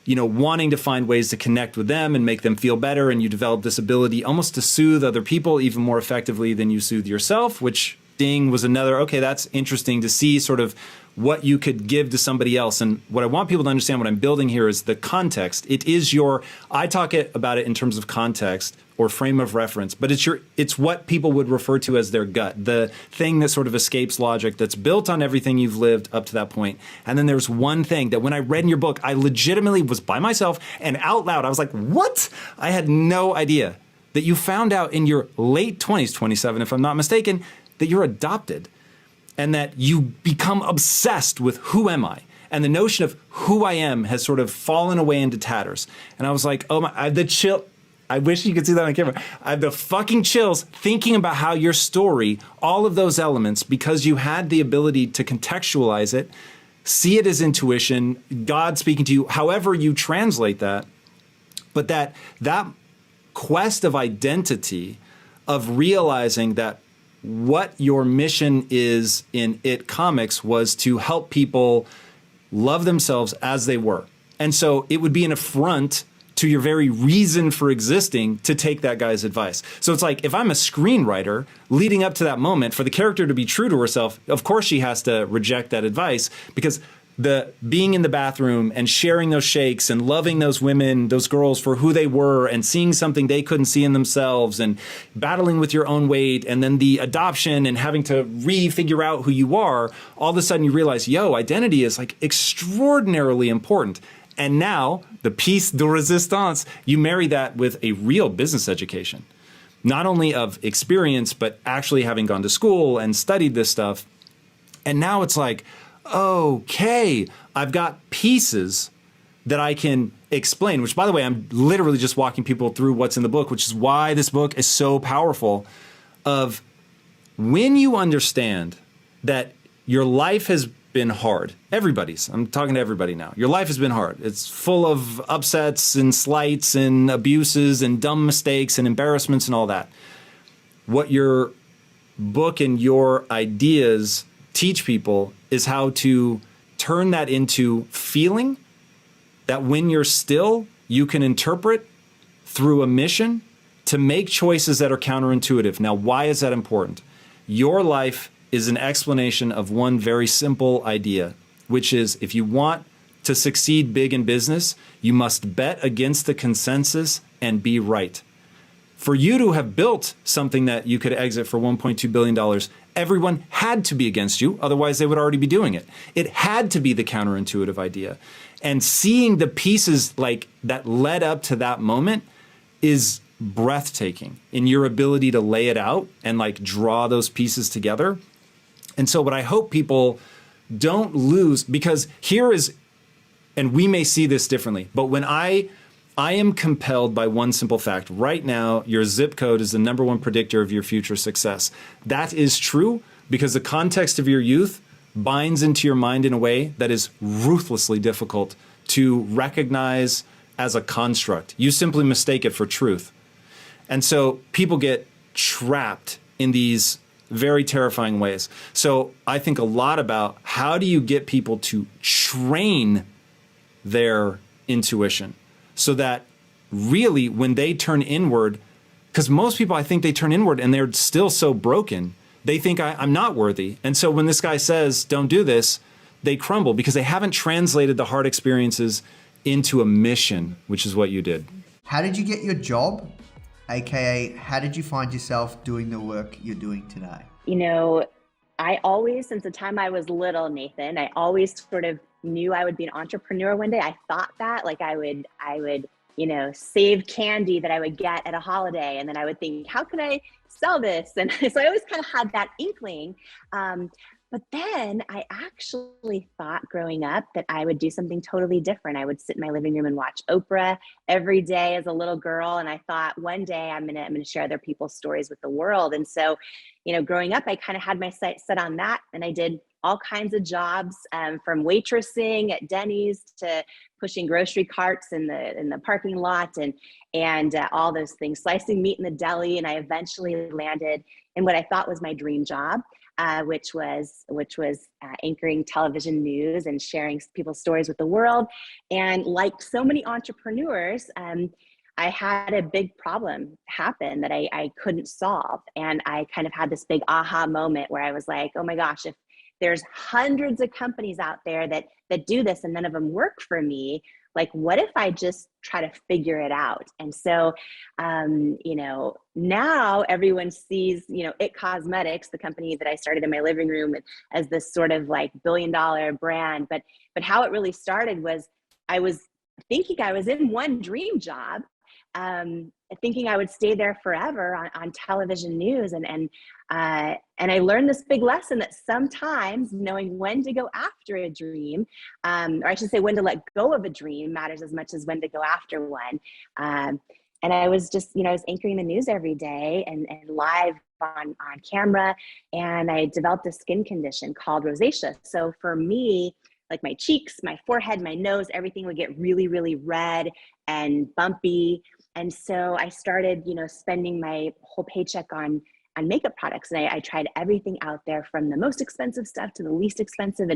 wanting to find ways to connect with them and make them feel better. And you develop this ability almost to soothe other people even more effectively than you soothe yourself, which ding was another, okay, that's interesting to see sort of what you could give to somebody else. And what I want people to understand, what I'm building here, is the context. It is I talk about it in terms of context or frame of reference, but it's what people would refer to as their gut, the thing that sort of escapes logic, that's built on everything you've lived up to that point. And then there's one thing that when I read in your book, I legitimately was by myself and out loud, I was like, what? I had no idea that you found out in your late 20s, 27 if I'm not mistaken, that you're adopted, and that you become obsessed with who am I? And the notion of who I am has sort of fallen away into tatters. And I was like, oh my, I have the chill. I wish you could see that on camera. I have the fucking chills thinking about how your story, all of those elements, because you had the ability to contextualize it, see it as intuition, God speaking to you, however you translate that, but that quest of identity, of realizing that what your mission is in It Comics was to help people love themselves as they were. And so it would be an affront to your very reason for existing to take that guy's advice. So it's like, if I'm a screenwriter, leading up to that moment, for the character to be true to herself, of course she has to reject that advice, because the being in the bathroom and sharing those shakes and loving those women, those girls for who they were, and seeing something they couldn't see in themselves, and battling with your own weight, and then the adoption and having to refigure out who you are, all of a sudden you realize, identity is like extraordinarily important. And now the piece de resistance, you marry that with a real business education, not only of experience, but actually having gone to school and studied this stuff. And now it's like, okay, I've got pieces that I can explain, which, by the way, I'm literally just walking people through what's in the book, which is why this book is so powerful. Of when you understand that your life has been hard, I'm talking to everybody now. Your life has been hard. It's full of upsets and slights and abuses and dumb mistakes and embarrassments and all that. What your book and your ideas teach people is how to turn that into feeling, that when you're still, you can interpret through a mission to make choices that are counterintuitive. Now, why is that important? Your life is an explanation of one very simple idea, which is if you want to succeed big in business, you must bet against the consensus and be right. For you to have built something that you could exit for $1.2 billion, everyone had to be against you, otherwise they would already be doing it. It had to be the counterintuitive idea. And seeing the pieces like that led up to that moment is breathtaking in your ability to lay it out and like draw those pieces together. And so what I hope people don't lose, because here is, and we may see this differently, but when I am compelled by one simple fact. Right now, your zip code is the #1 predictor of your future success. That is true because the context of your youth binds into your mind in a way that is ruthlessly difficult to recognize as a construct. You simply mistake it for truth. And so people get trapped in these very terrifying ways. So I think a lot about how do you get people to train their intuition so that really when they turn inward, because most people, I think they turn inward and they're still so broken, they think I'm not worthy. And so when this guy says, don't do this, they crumble because they haven't translated the hard experiences into a mission, which is what you did. How did you get your job? AKA, how did you find yourself doing the work you're doing today? You know, I always, since the time I was little, Nathan, I always sort of knew I would be an entrepreneur one day. I thought that like I would, you know, save candy that I would get at a holiday. And then I would think, how can I sell this? And so I always kind of had that inkling. But then I actually thought growing up that I would do something totally different. I would sit in my living room and watch Oprah every day as a little girl. And I thought one day I'm gonna share other people's stories with the world. And so, you know, growing up, I kind of had my sights set on that. And I did all kinds of jobs, from waitressing at Denny's to pushing grocery carts in the parking lot and all those things, slicing meat in the deli. And I eventually landed in what I thought was my dream job. Which was anchoring television news and sharing people's stories with the world. And like so many entrepreneurs, I had a big problem happen that I couldn't solve. And I kind of had this big aha moment where I was like, oh my gosh, if there's hundreds of companies out there that do this and none of them work for me, like, what if I just try to figure it out? And so, you know, now everyone sees, you know, It Cosmetics, the company that I started in my living room as this sort of like billion-dollar brand. But how it really started was I was thinking I was in one dream job, thinking I would stay there forever on television news. And I learned this big lesson that sometimes knowing when to go after a dream, or I should say when to let go of a dream, matters as much as when to go after one. And I was just, you know, I was anchoring the news every day and live on camera. And I developed a skin condition called rosacea. So for me, like my cheeks, my forehead, my nose, everything would get really, really red and bumpy. And so I started, you know, spending my whole paycheck on makeup products. And I tried everything out there from the most expensive stuff to the least expensive,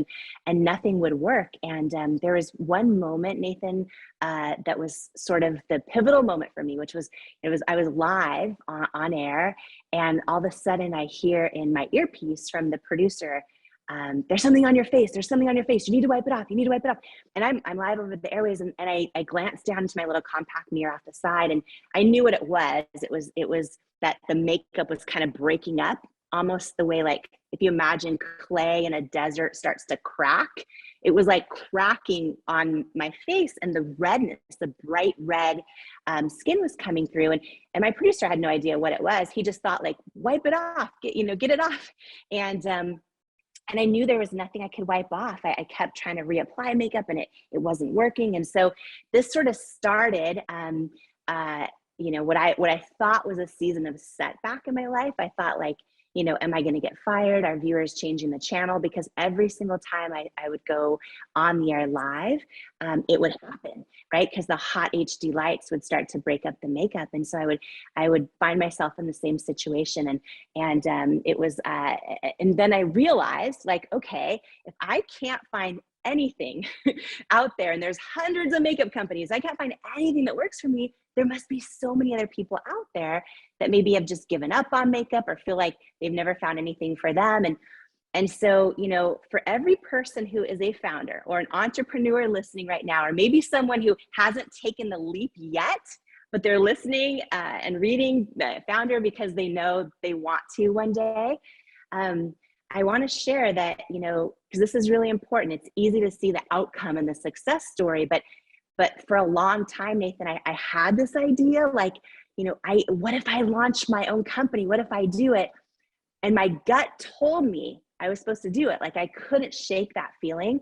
and nothing would work. And there was one moment, Nathan, that was sort of the pivotal moment for me, which was, I was live on air, and all of a sudden I hear in my earpiece from the producer, there's something on your face. There's something on your face. You need to wipe it off. You need to wipe it off. And I'm live over the airways, and I glanced down into my little compact mirror off the side, and I knew what it was. It was that the makeup was kind of breaking up, almost the way, like, if you imagine clay in a desert starts to crack, it was like cracking on my face, and the redness, the bright red skin was coming through. And my producer had no idea what it was. He just thought, like, wipe it off, get it off. And I knew there was nothing I could wipe off. I kept trying to reapply makeup, and it wasn't working. And so this sort of started, you know, what I thought was a season of setback in my life. I thought, like, you know, am I going to get fired? Are viewers changing the channel? Because every single time I would go on the air live, it would happen, right? Because the hot HD lights would start to break up the makeup. And so I would find myself in the same situation. And it was, and then I realized, like, okay, if I can't find anything out there, and there's hundreds of makeup companies, I can't find anything that works for me. There must be so many other people out there that maybe have just given up on makeup or feel like they've never found anything for them. And so, you know, for every person who is a founder or an entrepreneur listening right now, or maybe someone who hasn't taken the leap yet, but they're listening and reading the founder because they know they want to one day, I want to share that, you know, because this is really important. It's easy to see the outcome and the success story, but for a long time, Nathan, I had this idea, like, you know, what if I launch my own company? What if I do it? And my gut told me I was supposed to do it. Like, I couldn't shake that feeling.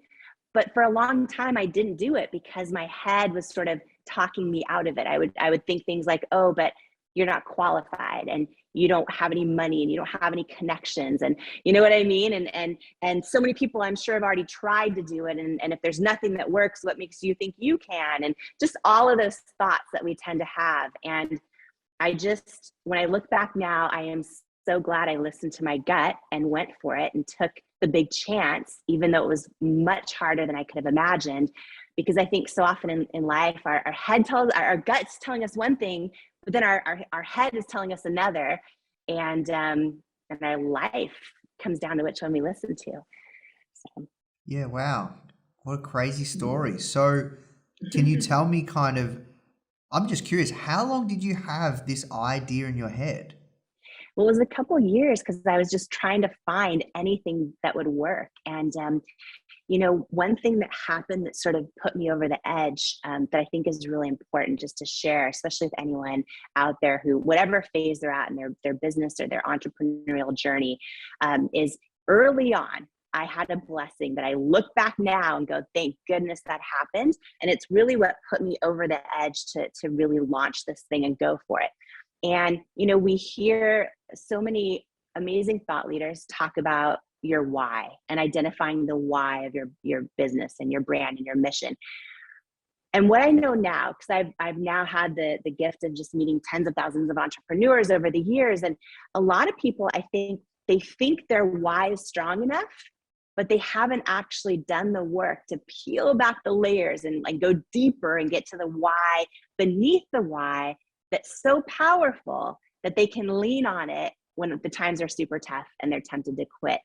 But for a long time, I didn't do it because my head was sort of talking me out of it. I would think things like, oh, but you're not qualified, and you don't have any money, and you don't have any connections, and you know what I mean? And so many people, I'm sure, have already tried to do it. And if there's nothing that works, what makes you think you can? And just all of those thoughts that we tend to have. And when I look back now, I am so glad I listened to my gut and went for it and took the big chance, even though it was much harder than I could have imagined. Because I think so often in life, our gut's telling us one thing, but then our head is telling us another. And our life comes down to which one we listen to. So. Yeah, wow. What a crazy story. So can you tell me I'm just curious, how long did you have this idea in your head? Well, it was a couple years because I was just trying to find anything that would work. And, you know, one thing that happened that sort of put me over the edge that I think is really important just to share, especially with anyone out there who, whatever phase they're at in their business or their entrepreneurial journey, is early on, I had a blessing that I look back now and go, thank goodness that happened. And it's really what put me over the edge to really launch this thing and go for it. And, you know, we hear so many amazing thought leaders talk about your why and identifying the why of your business and your brand and your mission. And what I know now, because I've now had the gift of just meeting tens of thousands of entrepreneurs over the years. And a lot of people, I think, they think their why is strong enough, but they haven't actually done the work to peel back the layers and like go deeper and get to the why beneath the why that's so powerful that they can lean on it when the times are super tough and they're tempted to quit.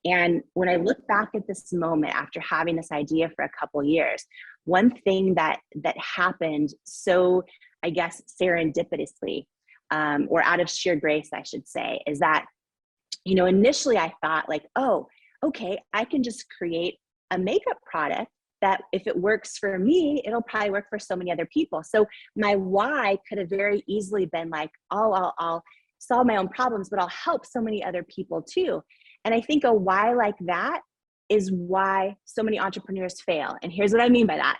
And when I look back at this moment after having this idea for a couple years, one thing that happened so, I guess, serendipitously, or out of sheer grace, I should say, is that, you know, initially I thought like, oh, okay, I can just create a makeup product that if it works for me, it'll probably work for so many other people. So my why could have very easily been like, oh, I'll solve my own problems, but I'll help so many other people too. And I think a why like that is why so many entrepreneurs fail. And here's what I mean by that.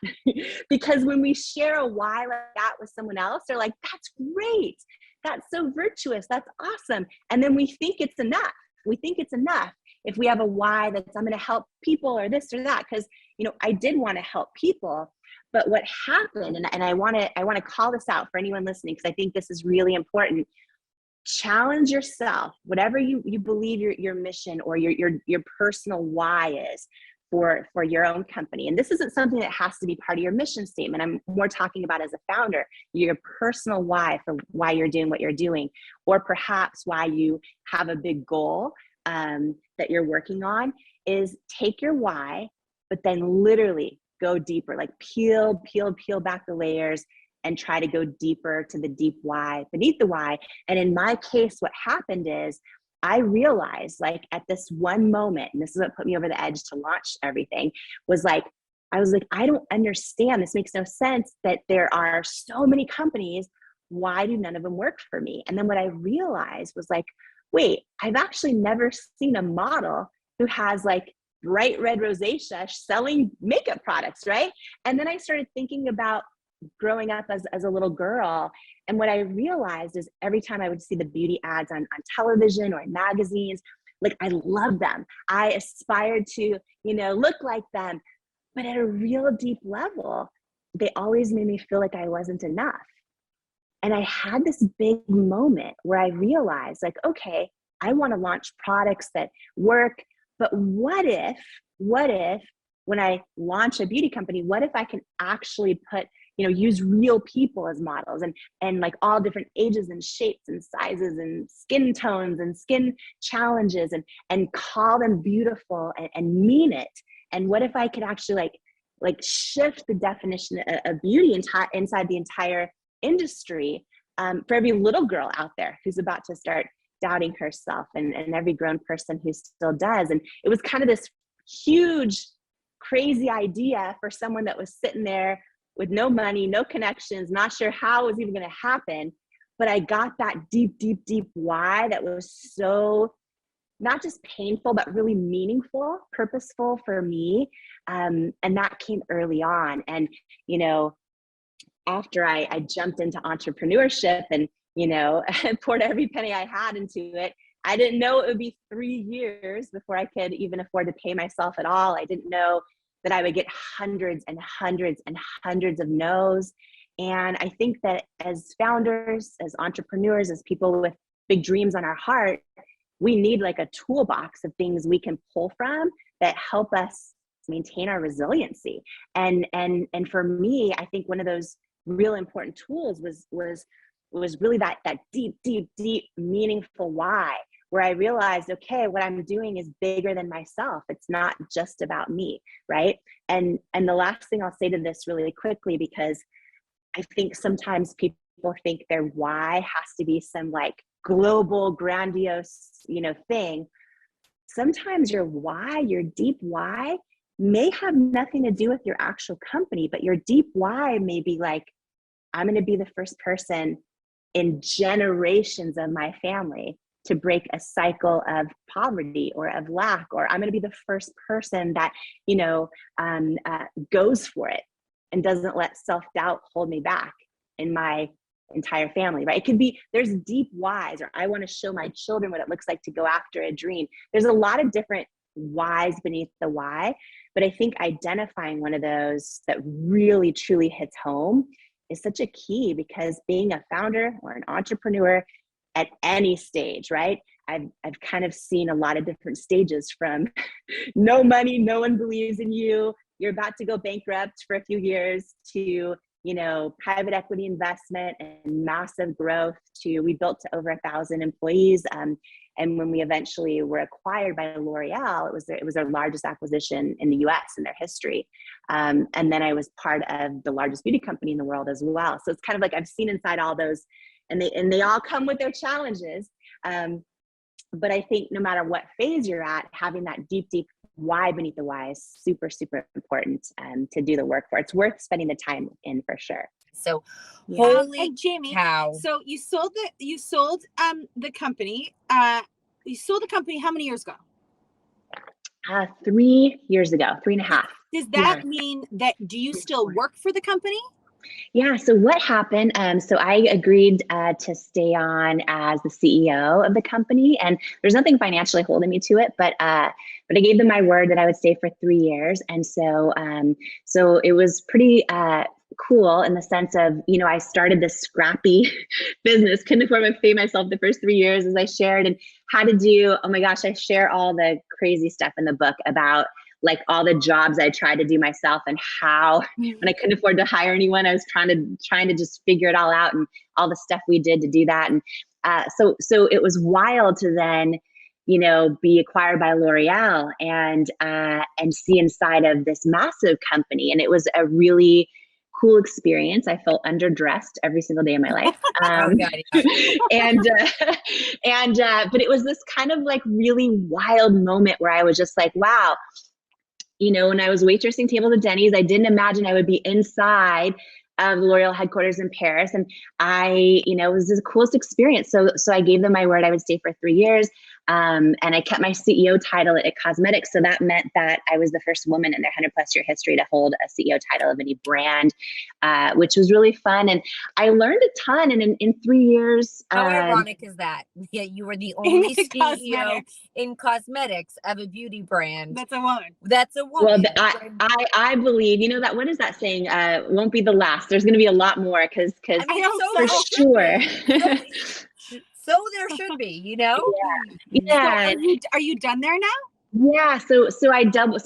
Because when we share a why like that with someone else, they're like, that's great. That's so virtuous. That's awesome. And then we think it's enough. We think it's enough if we have a why that's I'm going to help people or this or that. Because, you know, I did want to help people, but what happened, and I want to call this out for anyone listening, because I think this is really important. Challenge yourself, whatever you believe your mission or your personal why is for your own company. And this isn't something that has to be part of your mission statement. I'm more talking about as a founder, your personal why for why you're doing what you're doing, or perhaps why you have a big goal that you're working on. Is take your why, but then literally go deeper, like peel back the layers and try to go deeper to the deep why beneath the why. And in my case, what happened is I realized, like, at this one moment, and this is what put me over the edge to launch everything, was like, I was like, I don't understand. This makes no sense that there are so many companies. Why do none of them work for me? And then what I realized was like, wait, I've actually never seen a model who has like bright red rosacea selling makeup products, right? And then I started thinking about growing up as a little girl. And what I realized is every time I would see the beauty ads on television or in magazines, like I loved them. I aspired to, you know, look like them. But at a real deep level, they always made me feel like I wasn't enough. And I had this big moment where I realized, like, okay, I want to launch products that work, but what if when I launch a beauty company, what if I can actually put, use real people as models, and like all different ages and shapes and sizes and skin tones and skin challenges, and call them beautiful and mean it. And what if I could actually like shift the definition of beauty inside the entire industry, for every little girl out there who's about to start doubting herself, and every grown person who still does. And it was kind of this huge, crazy idea for someone that was sitting there with no money, no connections, not sure how it was even going to happen. But I got that deep, deep, deep why that was so not just painful, but really meaningful, purposeful for me. And that came early on. And, after I jumped into entrepreneurship and, poured every penny I had into it, I didn't know it would be 3 years before I could even afford to pay myself at all. I didn't know that I would get hundreds and hundreds and hundreds of no's. And I think that as founders, as entrepreneurs, as people with big dreams on our heart, we need like a toolbox of things we can pull from that help us maintain our resiliency. And for me, I think one of those real important tools was really that deep, deep, deep, meaningful why, where I realized, okay, what I'm doing is bigger than myself. It's not just about me, right? And the last thing I'll say to this really quickly, because I think sometimes people think their why has to be some like global, grandiose, thing. Sometimes your why, your deep why, may have nothing to do with your actual company, but your deep why may be like, I'm going to be the first person in generations of my family to break a cycle of poverty or of lack, or I'm going to be the first person that, goes for it and doesn't let self-doubt hold me back in my entire family, right? It could be, there's deep whys, or I want to show my children what it looks like to go after a dream. There's a lot of different whys beneath the why, but I think identifying one of those that really truly hits home is such a key, because being a founder or an entrepreneur at any stage, right? I've kind of seen a lot of different stages, from no money, no one believes in you, you're about to go bankrupt for a few years, to private equity investment and massive growth, to we built to over 1,000 employees. And when we eventually were acquired by L'Oreal, it was their largest acquisition in the US in their history. And then I was part of the largest beauty company in the world as well. So it's kind of like I've seen inside all those, and they all come with their challenges. But I think no matter what phase you're at, having that deep, deep why beneath the why is super, super important to do the work for. It's worth spending the time in, for sure. So Holy and Jamie, cow. So you sold the company. You sold the company how many years ago? 3 years ago, 3.5. Does that mean that, do you still work for the company? Yeah. So what happened? So I agreed to stay on as the CEO of the company, and there's nothing financially holding me to it, but I gave them my word that I would stay for 3 years, and so it was pretty cool in the sense of, I started this scrappy business, couldn't afford to pay myself the first 3 years, as I shared, and had to do. Oh my gosh, I share all the crazy stuff in the book about like all the jobs I tried to do myself, and how when I couldn't afford to hire anyone, I was trying to just figure it all out, and all the stuff we did to do that. And so it was wild to then, be acquired by L'Oreal and see inside of this massive company. And it was a really cool experience. I felt underdressed every single day of my life. But it was this kind of like really wild moment where I was just like, wow, when I was waitressing tables at Denny's, I didn't imagine I would be inside of the L'Oreal headquarters in Paris. And it was the coolest experience. So I gave them my word I would stay for 3 years. And I kept my CEO title at Cosmetics. So that meant that I was the first woman in their 100+ year history to hold a CEO title of any brand, which was really fun. And I learned a ton. And in 3 years. How ironic is that? Yeah, you were the only CEO in cosmetics of a beauty brand. That's a woman. Well, I believe, that, what is that saying? Won't be the last. There's going to be a lot more because for sure. So there should be, Yeah. So are you done there now? Yeah, so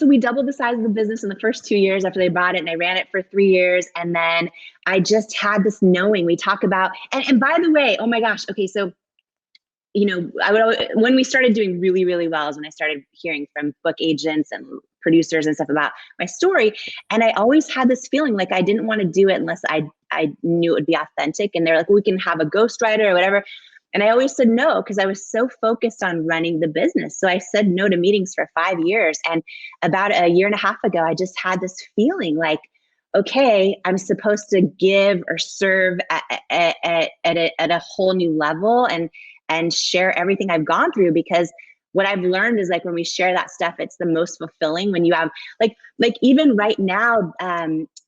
we doubled the size of the business in the first 2 years after they bought it, and I ran it for 3 years, and then I just had this knowing. We talk about, and by the way, oh my gosh, okay, so I would when we started doing really, really well is when I started hearing from book agents and producers and stuff about my story, and I always had this feeling like I didn't want to do it unless I knew it would be authentic, and they're like, we can have a ghostwriter or whatever. And I always said no because I was so focused on running the business. So I said no to meetings for 5 years. And about a year and a half ago, I just had this feeling like, okay, I'm supposed to give or serve at a whole new level and share everything I've gone through, because what I've learned is like when we share that stuff, it's the most fulfilling when you have like even right now,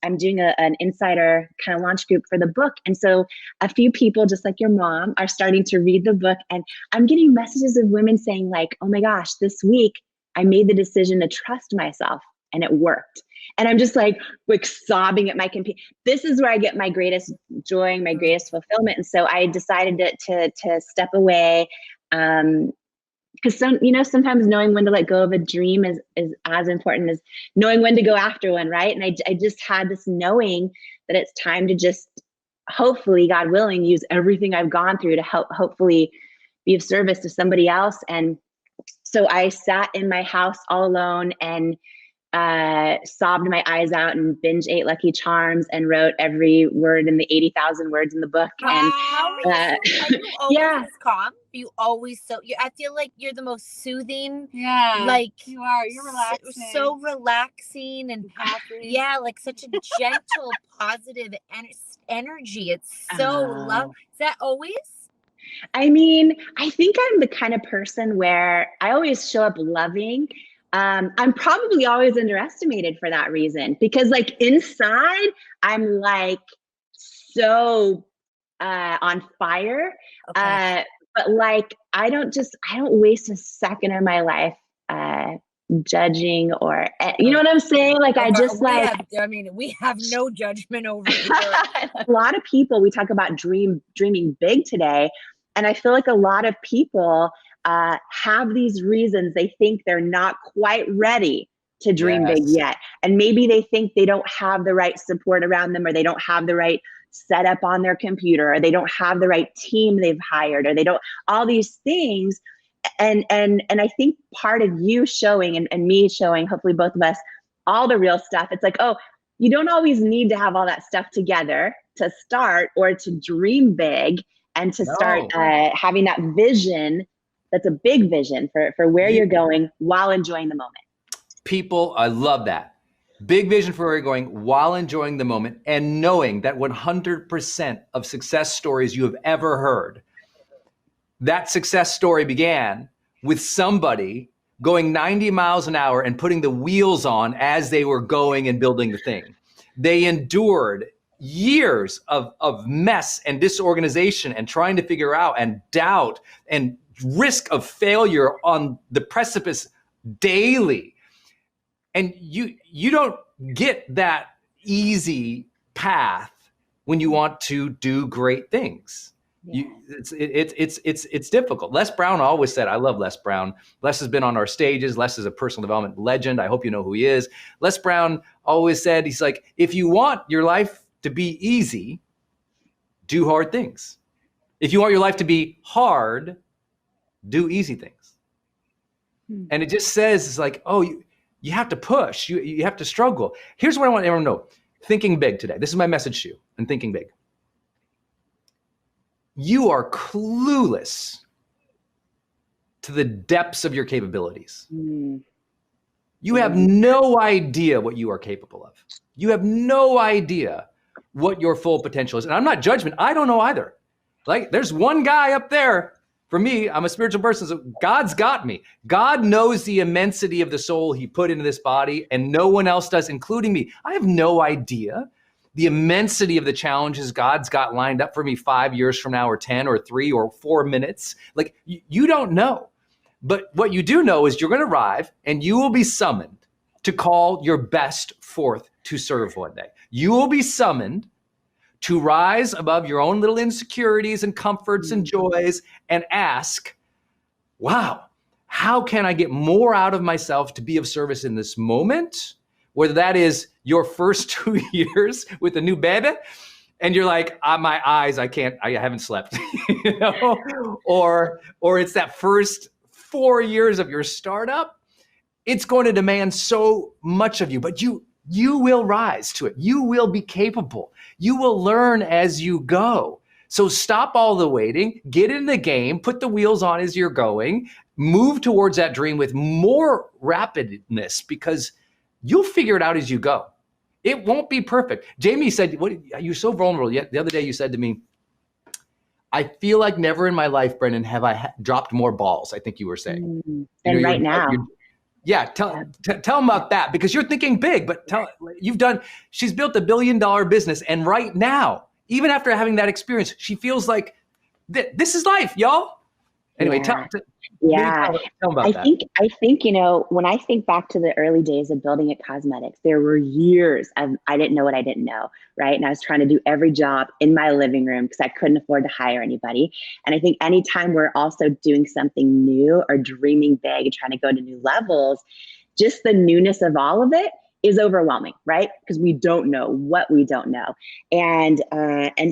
I'm doing an insider kind of launch group for the book. And so a few people, just like your mom, are starting to read the book. And I'm getting messages of women saying like, oh my gosh, this week I made the decision to trust myself and it worked. And I'm just like sobbing at my computer. This is where I get my greatest joy, my greatest fulfillment. And so I decided to step away. Because sometimes knowing when to let go of a dream is as important as knowing when to go after one, right? And I just had this knowing that it's time to just, hopefully, God willing, use everything I've gone through to help hopefully be of service to somebody else. And so I sat in my house all alone and sobbed my eyes out and binge ate Lucky Charms and wrote every word in the 80,000 words in the book. And are you always yeah. this calm? You always I feel like you're the most soothing. Yeah, like you are. You're relaxing. So relaxing and happy. Yeah, like such a gentle, positive energy. It's so love. Is that always? I mean, I think I'm the kind of person where I always show up loving. I'm probably always underestimated for that reason, because like inside I'm like so on fire. Okay. But like I don't waste a second of my life judging or you know what I'm saying? Like I just we have no judgment over here. A lot of people, we talk about dreaming big today, and I feel like a lot of people have these reasons they think they're not quite ready to dream big yet. And maybe they think they don't have the right support around them, or they don't have the right setup on their computer, or they don't have the right team they've hired, or they don't, all these things. And I think part of you showing and me showing, hopefully both of us, all the real stuff, it's like, oh, you don't always need to have all that stuff together to start or to dream big and to start having that vision. That's a big vision for where you're going while enjoying the moment. People, I love that. Big vision for where you're going while enjoying the moment, and knowing that 100% of success stories you have ever heard, that success story began with somebody going 90 miles an hour and putting the wheels on as they were going and building the thing. They endured years of mess and disorganization and trying to figure out and doubt and risk of failure on the precipice daily. And you don't get that easy path when you want to do great things. Yeah. It's difficult. Les Brown always said, I love Les Brown. Les has been on our stages. Les is a personal development legend. I hope you know who he is. Les Brown always said, he's like, if you want your life to be easy, do hard things. If you want your life to be hard, do easy things. And it just says, it's like, oh, you have to push, you have to struggle. Here's what I want everyone to know. Thinking big today. This is my message to you and thinking big. You are clueless to the depths of your capabilities. You have no idea what you are capable of. You have no idea what your full potential is. And I'm not judgment. I don't know either. Like there's one guy up there. For me, I'm a spiritual person, so God's got me. God knows the immensity of the soul he put into this body, and no one else does, including me. I have no idea the immensity of the challenges God's got lined up for me 5 years from now, or 10 or 3 or 4 minutes. Like you don't know. But what you do know is you're going to arrive and you will be summoned to call your best forth to serve one day. You will be summoned to rise above your own little insecurities and comforts and joys and ask, wow, how can I get more out of myself to be of service in this moment? Whether that is your first 2 years with a new baby, and you're like, my eyes, I haven't slept, you know? Or it's that first 4 years of your startup. It's going to demand so much of you, but you will rise to it. You will be capable. You will learn as you go. So stop all the waiting, get in the game, put the wheels on as you're going, move towards that dream with more rapidness, because you'll figure it out as you go. It won't be perfect. Jamie said, you're so vulnerable. Yet the other day you said to me, I feel like never in my life, Brendan, have I dropped more balls, I think you were saying. And right now. Yeah, tell them about that, because you're thinking big, but she's built $1 billion business. And right now, even after having that experience, she feels like this is life, y'all. Anyway, tell them about that. I think, you know, when I think back to the early days of building at Cosmetics, there were years of I didn't know what I didn't know, right? And I was trying to do every job in my living room because I couldn't afford to hire anybody. And I think anytime we're also doing something new or dreaming big and trying to go to new levels, just the newness of all of it is overwhelming, right? Because we don't know what we don't know. And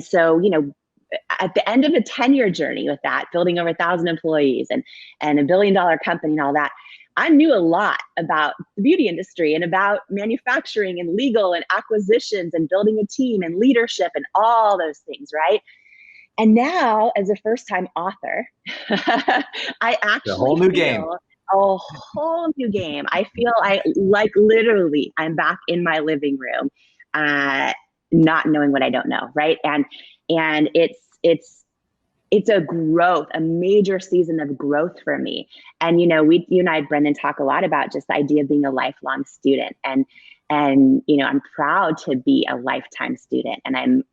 so, you know, at the end of a 10-year journey with that, building over 1,000 employees and $1 billion company and all that, I knew a lot about the beauty industry and about manufacturing and legal and acquisitions and building a team and leadership and all those things, right? And now, as a first-time author, I actually a whole new game. A whole new game. I feel literally I'm back in my living room, not knowing what I don't know, right? And it's a growth, a major season of growth for me. And, you know, you and I, Brendan, talk a lot about just the idea of being a lifelong student. And, you know, I'm proud to be a lifetime student. And I'm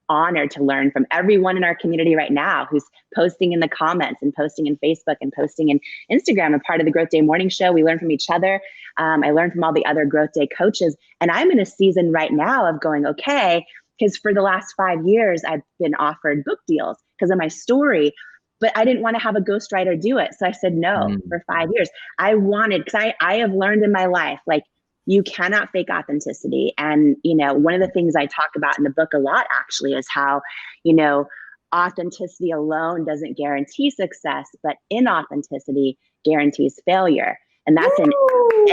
honored to learn from everyone in our community right now who's posting in the comments and posting in Facebook and posting in Instagram. I'm part of the Growth Day Morning Show. We learn from each other. I learn from all the other Growth Day coaches. And I'm in a season right now of going, okay, because for the last 5 years, I've been offered book deals because of my story, but I didn't want to have a ghostwriter do it. So I said no for 5 years. I wanted, because I have learned in my life, like, you cannot fake authenticity. And, you know, one of the things I talk about in the book a lot actually is how, you know, authenticity alone doesn't guarantee success, but inauthenticity guarantees failure. And that's in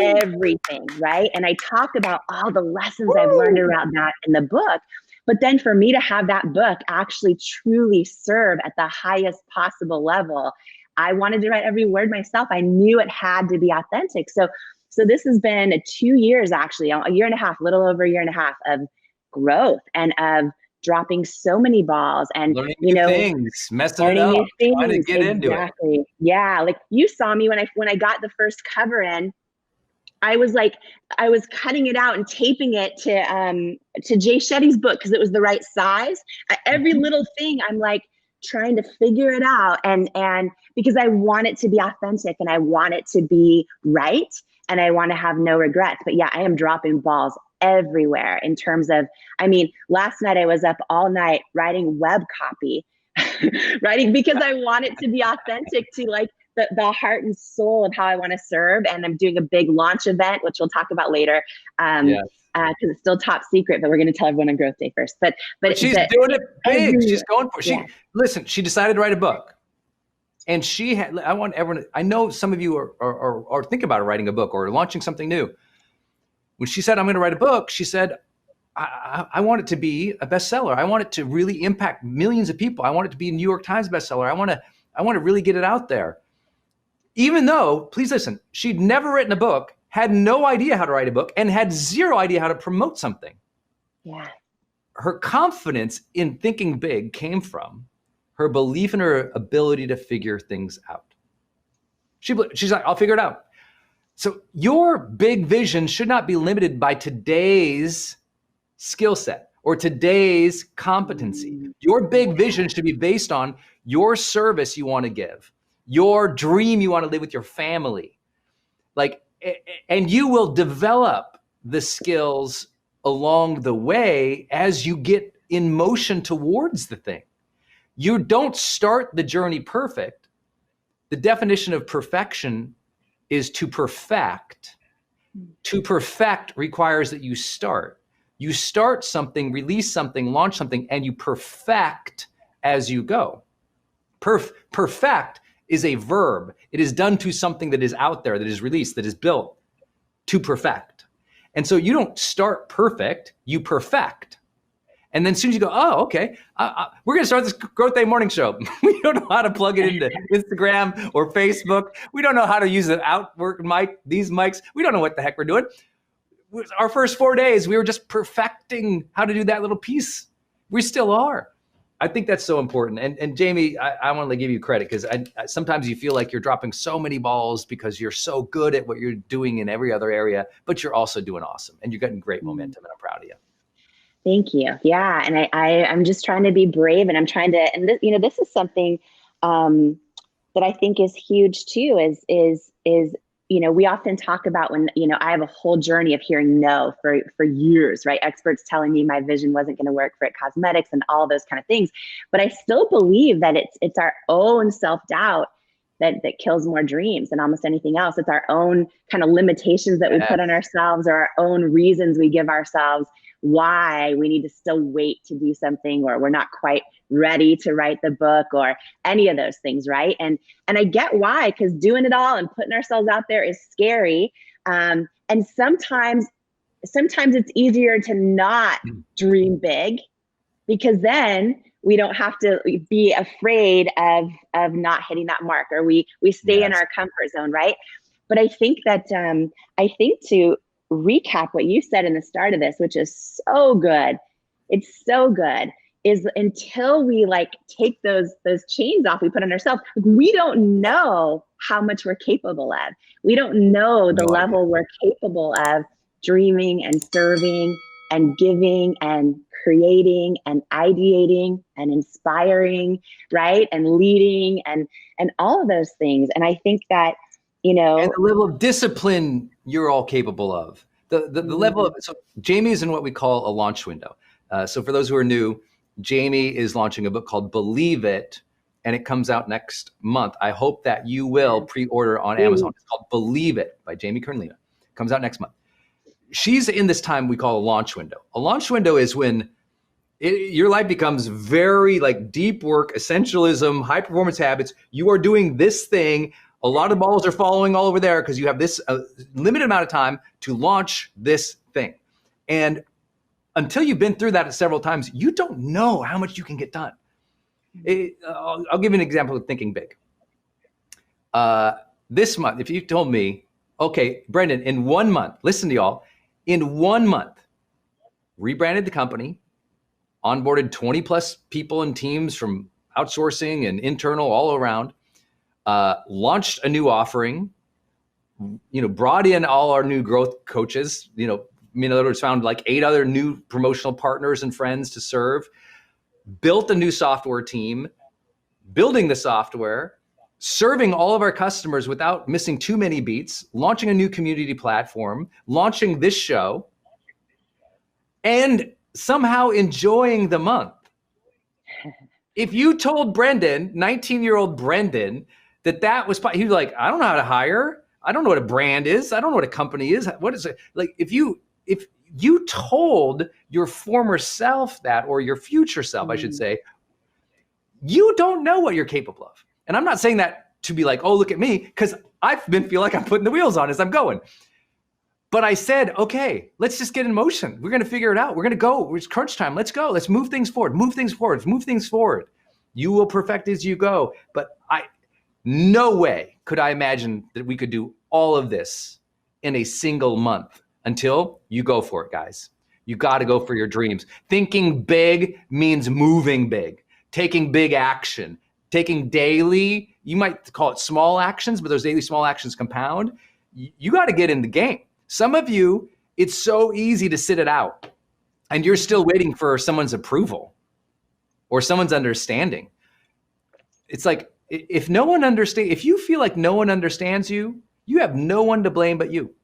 everything, right? And I talk about all the lessons I've learned around that in the book. But then for me to have that book actually truly serve at the highest possible level, I wanted to write every word myself. I knew it had to be authentic. So this has been 2 years, actually, a year and a half, little over a year and a half of growth and of dropping so many balls and learning new things, messing it up, trying to get into it. Yeah, like you saw me when I got the first cover in. I was cutting it out and taping it to Jay Shetty's book because it was the right size. Every little thing I'm like trying to figure it out, and because I want it to be authentic and I want it to be right and I want to have no regrets. But yeah, I am dropping balls everywhere in terms of, I mean, last night I was up all night writing web copy, writing because I want it to be authentic to like the heart and soul of how I want to serve. And I'm doing a big launch event, which we'll talk about later. Because it's still top secret, but we're going to tell everyone on Growth Day first. But she's doing it big. She's going for it. Listen, she decided to write a book. And she had, I want everyone, I know some of you are thinking about writing a book or launching something new. When she said, I'm going to write a book, she said, I want it to be a bestseller. I want it to really impact millions of people. I want it to be a New York Times bestseller. I want to really get it out there. Even though, please listen, she'd never written a book, had no idea how to write a book, and had zero idea how to promote something. Yeah. Her confidence in thinking big came from her belief in her ability to figure things out. She's like, I'll figure it out. So your big vision should not be limited by today's skill set or today's competency. Your big vision should be based on your service you want to give, your dream you want to live with your family. And you will develop the skills along the way as you get in motion towards the thing. You don't start the journey perfect. the definition of perfection is to perfect. To perfect requires that you start. You start something, release something, launch something, and you perfect as you go. Perfect is a verb. It is done to something that is out there, that is released, that is built, to perfect. And so you don't start perfect, you perfect. And then as soon as you go, oh, okay, we're going to start this Growth Day morning show. We don't know how to plug it into Instagram or Facebook. We don't know how to use an outwork mic, these mics. We don't know what the heck we're doing. Our first 4 days, we were just perfecting how to do that little piece. We still are. I think that's so important. And Jamie, I want to give you credit because sometimes you feel like you're dropping so many balls because you're so good at what you're doing in every other area, but you're also doing awesome and you're getting great momentum, and I'm proud of you. Thank you. Yeah. And I'm just trying to be brave, and I'm trying to, and this, this is something that I think is huge too, is we often talk about when, I have a whole journey of hearing no for years, right? Experts telling me my vision wasn't going to work for cosmetics and all those kind of things. But I still believe that it's our own self-doubt that kills more dreams than almost anything else. It's our own kind of limitations that we put on ourselves, or our own reasons we give ourselves why we need to still wait to do something, or we're not quite ready to write the book, or any of those things, right? And I get why, because doing it all and putting ourselves out there is scary. And sometimes it's easier to not dream big, because then we don't have to be afraid of not hitting that mark, or we stay in our comfort zone, right? But I think that to recap what you said in the start of this, which is so good, it's so good, is until we take those chains off we put on ourselves, we don't know how much we're capable of. We don't know the level we're capable of dreaming and serving and giving and creating and ideating and inspiring, right? And leading and all of those things. And I think that, and the level of discipline you're all capable of. The level of, so Jamie is in what we call a launch window. So for those who are new, Jamie is launching a book called Believe It, and it comes out next month. I hope that you will pre-order on Amazon. It's called Believe It by Jamie Kern Lima. Comes out next month. She's in this time we call a launch window. A launch window is when your life becomes very deep work, essentialism, high performance habits. You are doing this thing. A lot of balls are following all over there because you have this limited amount of time to launch this thing. And until you've been through that several times, you don't know how much you can get done. I'll give you an example of thinking big. This month, if you told me, okay, Brendan, in 1 month, listen to y'all, in 1 month, rebranded the company, onboarded 20 plus people and teams from outsourcing and internal all around, launched a new offering, brought in all our new growth coaches, in other words, found 8 other new promotional partners and friends to serve, built a new software team, building the software, serving all of our customers without missing too many beats, launching a new community platform, launching this show, and somehow enjoying the month. If you told Brendan, 19-year-old Brendan, that was, he'd be like, I don't know how to hire. I don't know what a brand is. I don't know what a company is. What is it? If you told your former self that, or your future self, I should say, you don't know what you're capable of. And I'm not saying that to be oh, look at me, because I've feel like I'm putting the wheels on as I'm going. But I said, okay, let's just get in motion. We're going to figure it out. We're going to go. It's crunch time. Let's go. Let's move things forward. Move things forward. Move things forward. You will perfect as you go. But no way could I imagine that we could do all of this in a single month until you go for it, guys. You got to go for your dreams. Thinking big means moving big, taking big action, taking daily, you might call it small actions, but those daily small actions compound. You got to get in the game. Some of you, it's so easy to sit it out and you're still waiting for someone's approval or someone's understanding. It's if no one understands, if you feel like no one understands you, you have no one to blame but you.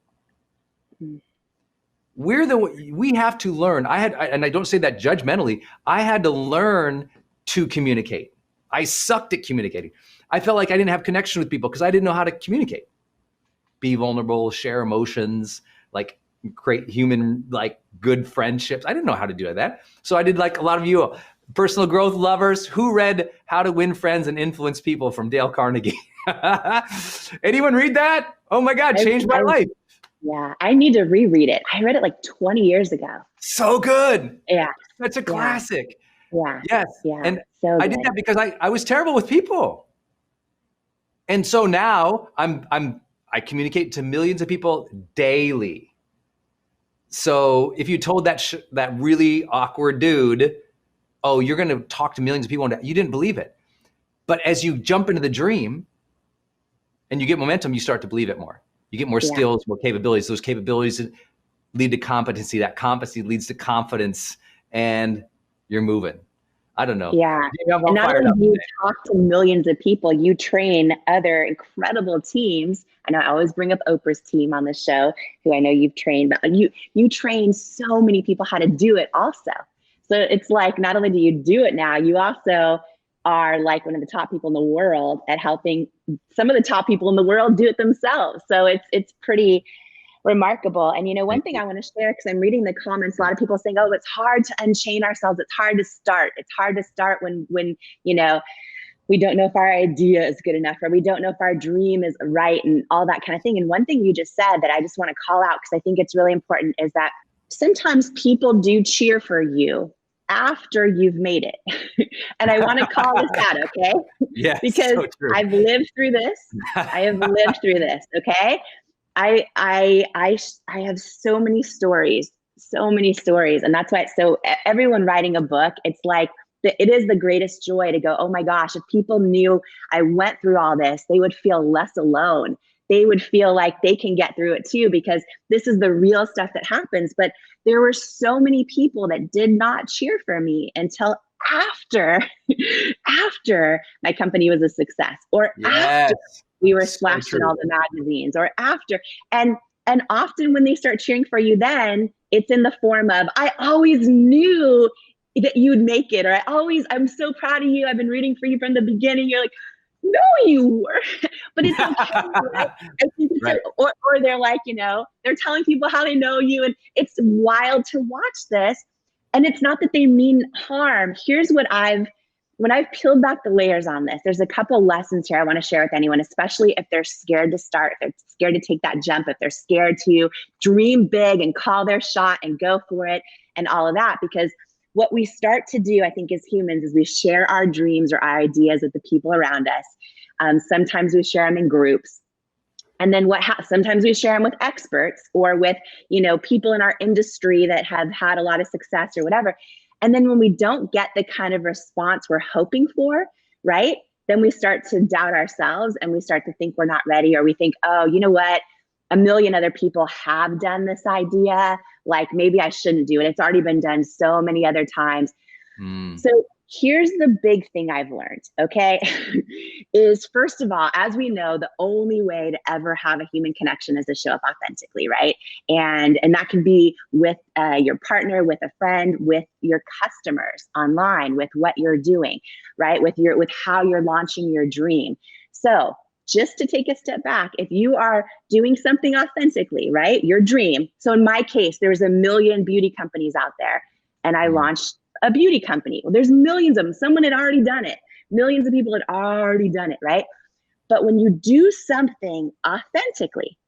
We have to learn. And I don't say that judgmentally, I had to learn to communicate. I sucked at communicating. I felt like I didn't have connection with people because I didn't know how to communicate. Be vulnerable, share emotions, like create human, like good friendships. I didn't know how to do that. So I did like a lot of you personal growth lovers who read How to Win Friends and Influence People from Dale Carnegie. Anyone read that? Oh my God, changed my life. Yeah, I need to reread it. I read it like 20 years ago. So good. Yeah. That's a classic. Yeah. Yes. Yeah. And so I did that because I was terrible with people. And so now I communicate to millions of people daily. So if you told that really awkward dude, oh, you're going to talk to millions of people, you didn't believe it. But as you jump into the dream and you get momentum, you start to believe it more. You get more skills, more capabilities. Those capabilities lead to competency. That competency leads to confidence, and you're moving. I don't know. Yeah. And not only do you talk to millions of people, you train other incredible teams. I know I always bring up Oprah's team on the show, who I know you've trained, but you train so many people how to do it also. So it's like, not only do you do it now, you also are like one of the top people in the world at helping some of the top people in the world do it themselves. So it's pretty remarkable. And one thing I want to share, because I'm reading the comments, a lot of people saying, oh, it's hard to unchain ourselves. It's hard to start. It's hard to start when we don't know if our idea is good enough, or we don't know if our dream is right, and all that kind of thing. And one thing you just said that I just want to call out, because I think it's really important, is that sometimes people do cheer for you after you've made it. And I want to call this out, okay? Yeah, because so true. I've lived through this. I have lived through this, okay? I have so many stories, and that's why. So everyone writing a book, it's like it is the greatest joy to go, oh my gosh, if people knew I went through all this, they would feel less alone. They would feel like they can get through it too, because this is the real stuff that happens. But there were so many people that did not cheer for me until after my company was a success, or after we were splashed in all the magazines, or after. And often when they start cheering for you, then it's in the form of, I always knew that you would make it, or I'm so proud of you. I've been rooting for you from the beginning. You're like, no, you were. But it's okay, right? I think it's or they're like, they're telling people how they know you, and it's wild to watch this. And it's not that they mean harm. Here's what when I've peeled back the layers on this, there's a couple lessons here I want to share with anyone, especially if they're scared to start, if they're scared to take that jump, if they're scared to dream big and call their shot and go for it and all of that. Because what we start to do, I think, as humans, is we share our dreams or our ideas with the people around us. Sometimes we share them in groups. And then sometimes we share them with experts, or with, people in our industry that have had a lot of success or whatever. And then when we don't get the kind of response we're hoping for, right? Then we start to doubt ourselves, and we start to think we're not ready, or we think, oh, you know what? A million other people have done this idea. Like, maybe I shouldn't do it. It's already been done so many other times. So here's the big thing I've learned, okay, is, first of all, as we know, the only way to ever have a human connection is to show up authentically, right? And that can be with your partner, with a friend, with your customers online, with what you're doing, right? With how you're launching your dream. So just to take a step back, if you are doing something authentically, right, your dream. So in my case, there's 1 million beauty companies out there, and I launched a beauty company. Well, there's millions of them. Someone had already done it. Millions of people had already done it, right? But when you do something authentically,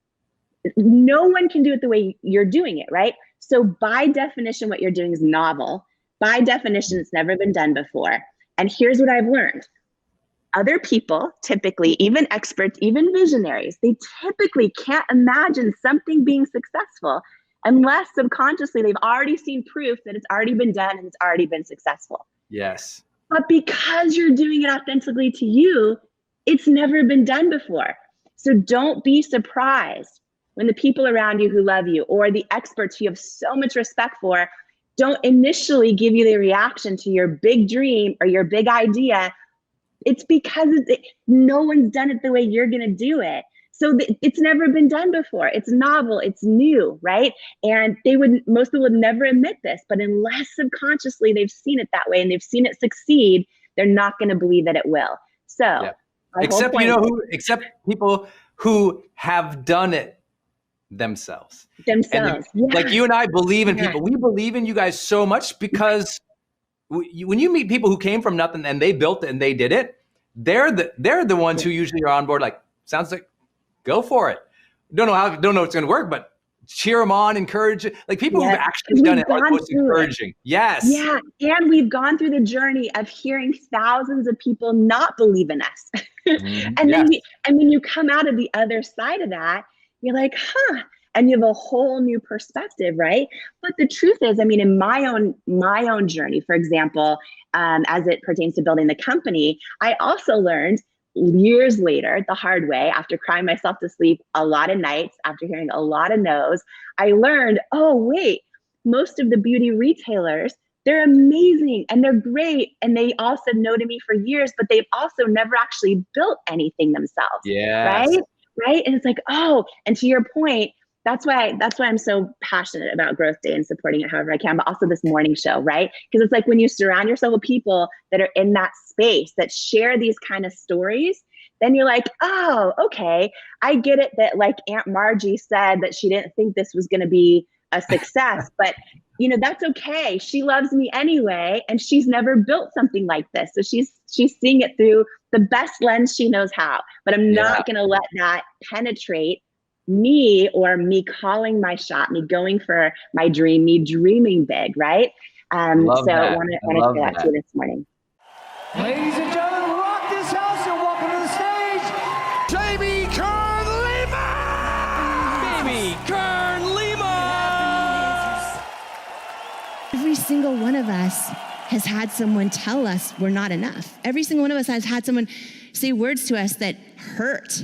no one can do it the way you're doing it, right? So by definition, what you're doing is novel. By definition, it's never been done before. And here's what I've learned. Other people, typically, even experts, even visionaries, they typically can't imagine something being successful unless subconsciously they've already seen proof that it's already been done and it's already been successful. Yes. But because you're doing it authentically to you, it's never been done before. So don't be surprised when the people around you who love you, or the experts you have so much respect for, don't initially give you the reaction to your big dream or your big idea. It's because no one's done it the way you're going to do it. So it's never been done before. It's novel, it's new, right? And most people would never admit this, but unless subconsciously they've seen it that way and they've seen it succeed, They're not going to believe that it will. So, except except people who have done it themselves. Themselves. Like you and I believe in people. We believe in you guys so much because when you meet people who came from nothing and they built it and they did it, they're the ones who usually are on board. Like, sounds like, go for it. Don't know if it's going to work, but cheer them on, encourage it. Like people who've actually done it are the most encouraging. Yes. Yeah. And we've gone through the journey of hearing thousands of people not believe in us. And then when you come out of the other side of that, you're like, and you have a whole new perspective, right? But the truth is, I mean, in my own journey, for example, as it pertains to building the company, I also learned years later, the hard way, after crying myself to sleep a lot of nights, after hearing a lot of no's, I learned, oh, wait, most of the beauty retailers, they're amazing and they're great. And they all said no to me for years, but they've also never actually built anything themselves. Yes. Right. And it's like, oh, and to your point, that's why I'm so passionate about Growth Day and supporting it however I can, but also this morning show, right? Because it's like when you surround yourself with people that are in that space that share these kind of stories, then you're like, oh, okay, I get it that like Aunt Margie said that she didn't think this was going to be a success, but that's okay. She loves me anyway, and she's never built something like this. So she's seeing it through the best lens she knows how, but I'm not going to let that penetrate me or me calling my shot, me going for my dream, me dreaming big, right? So I want to share that to you this morning. Ladies and gentlemen, rock this house and welcome to the stage, Jamie Kern Lima! Baby Kern Lima! Every single one of us has had someone tell us we're not enough. Every single one of us has had someone say words to us that hurt.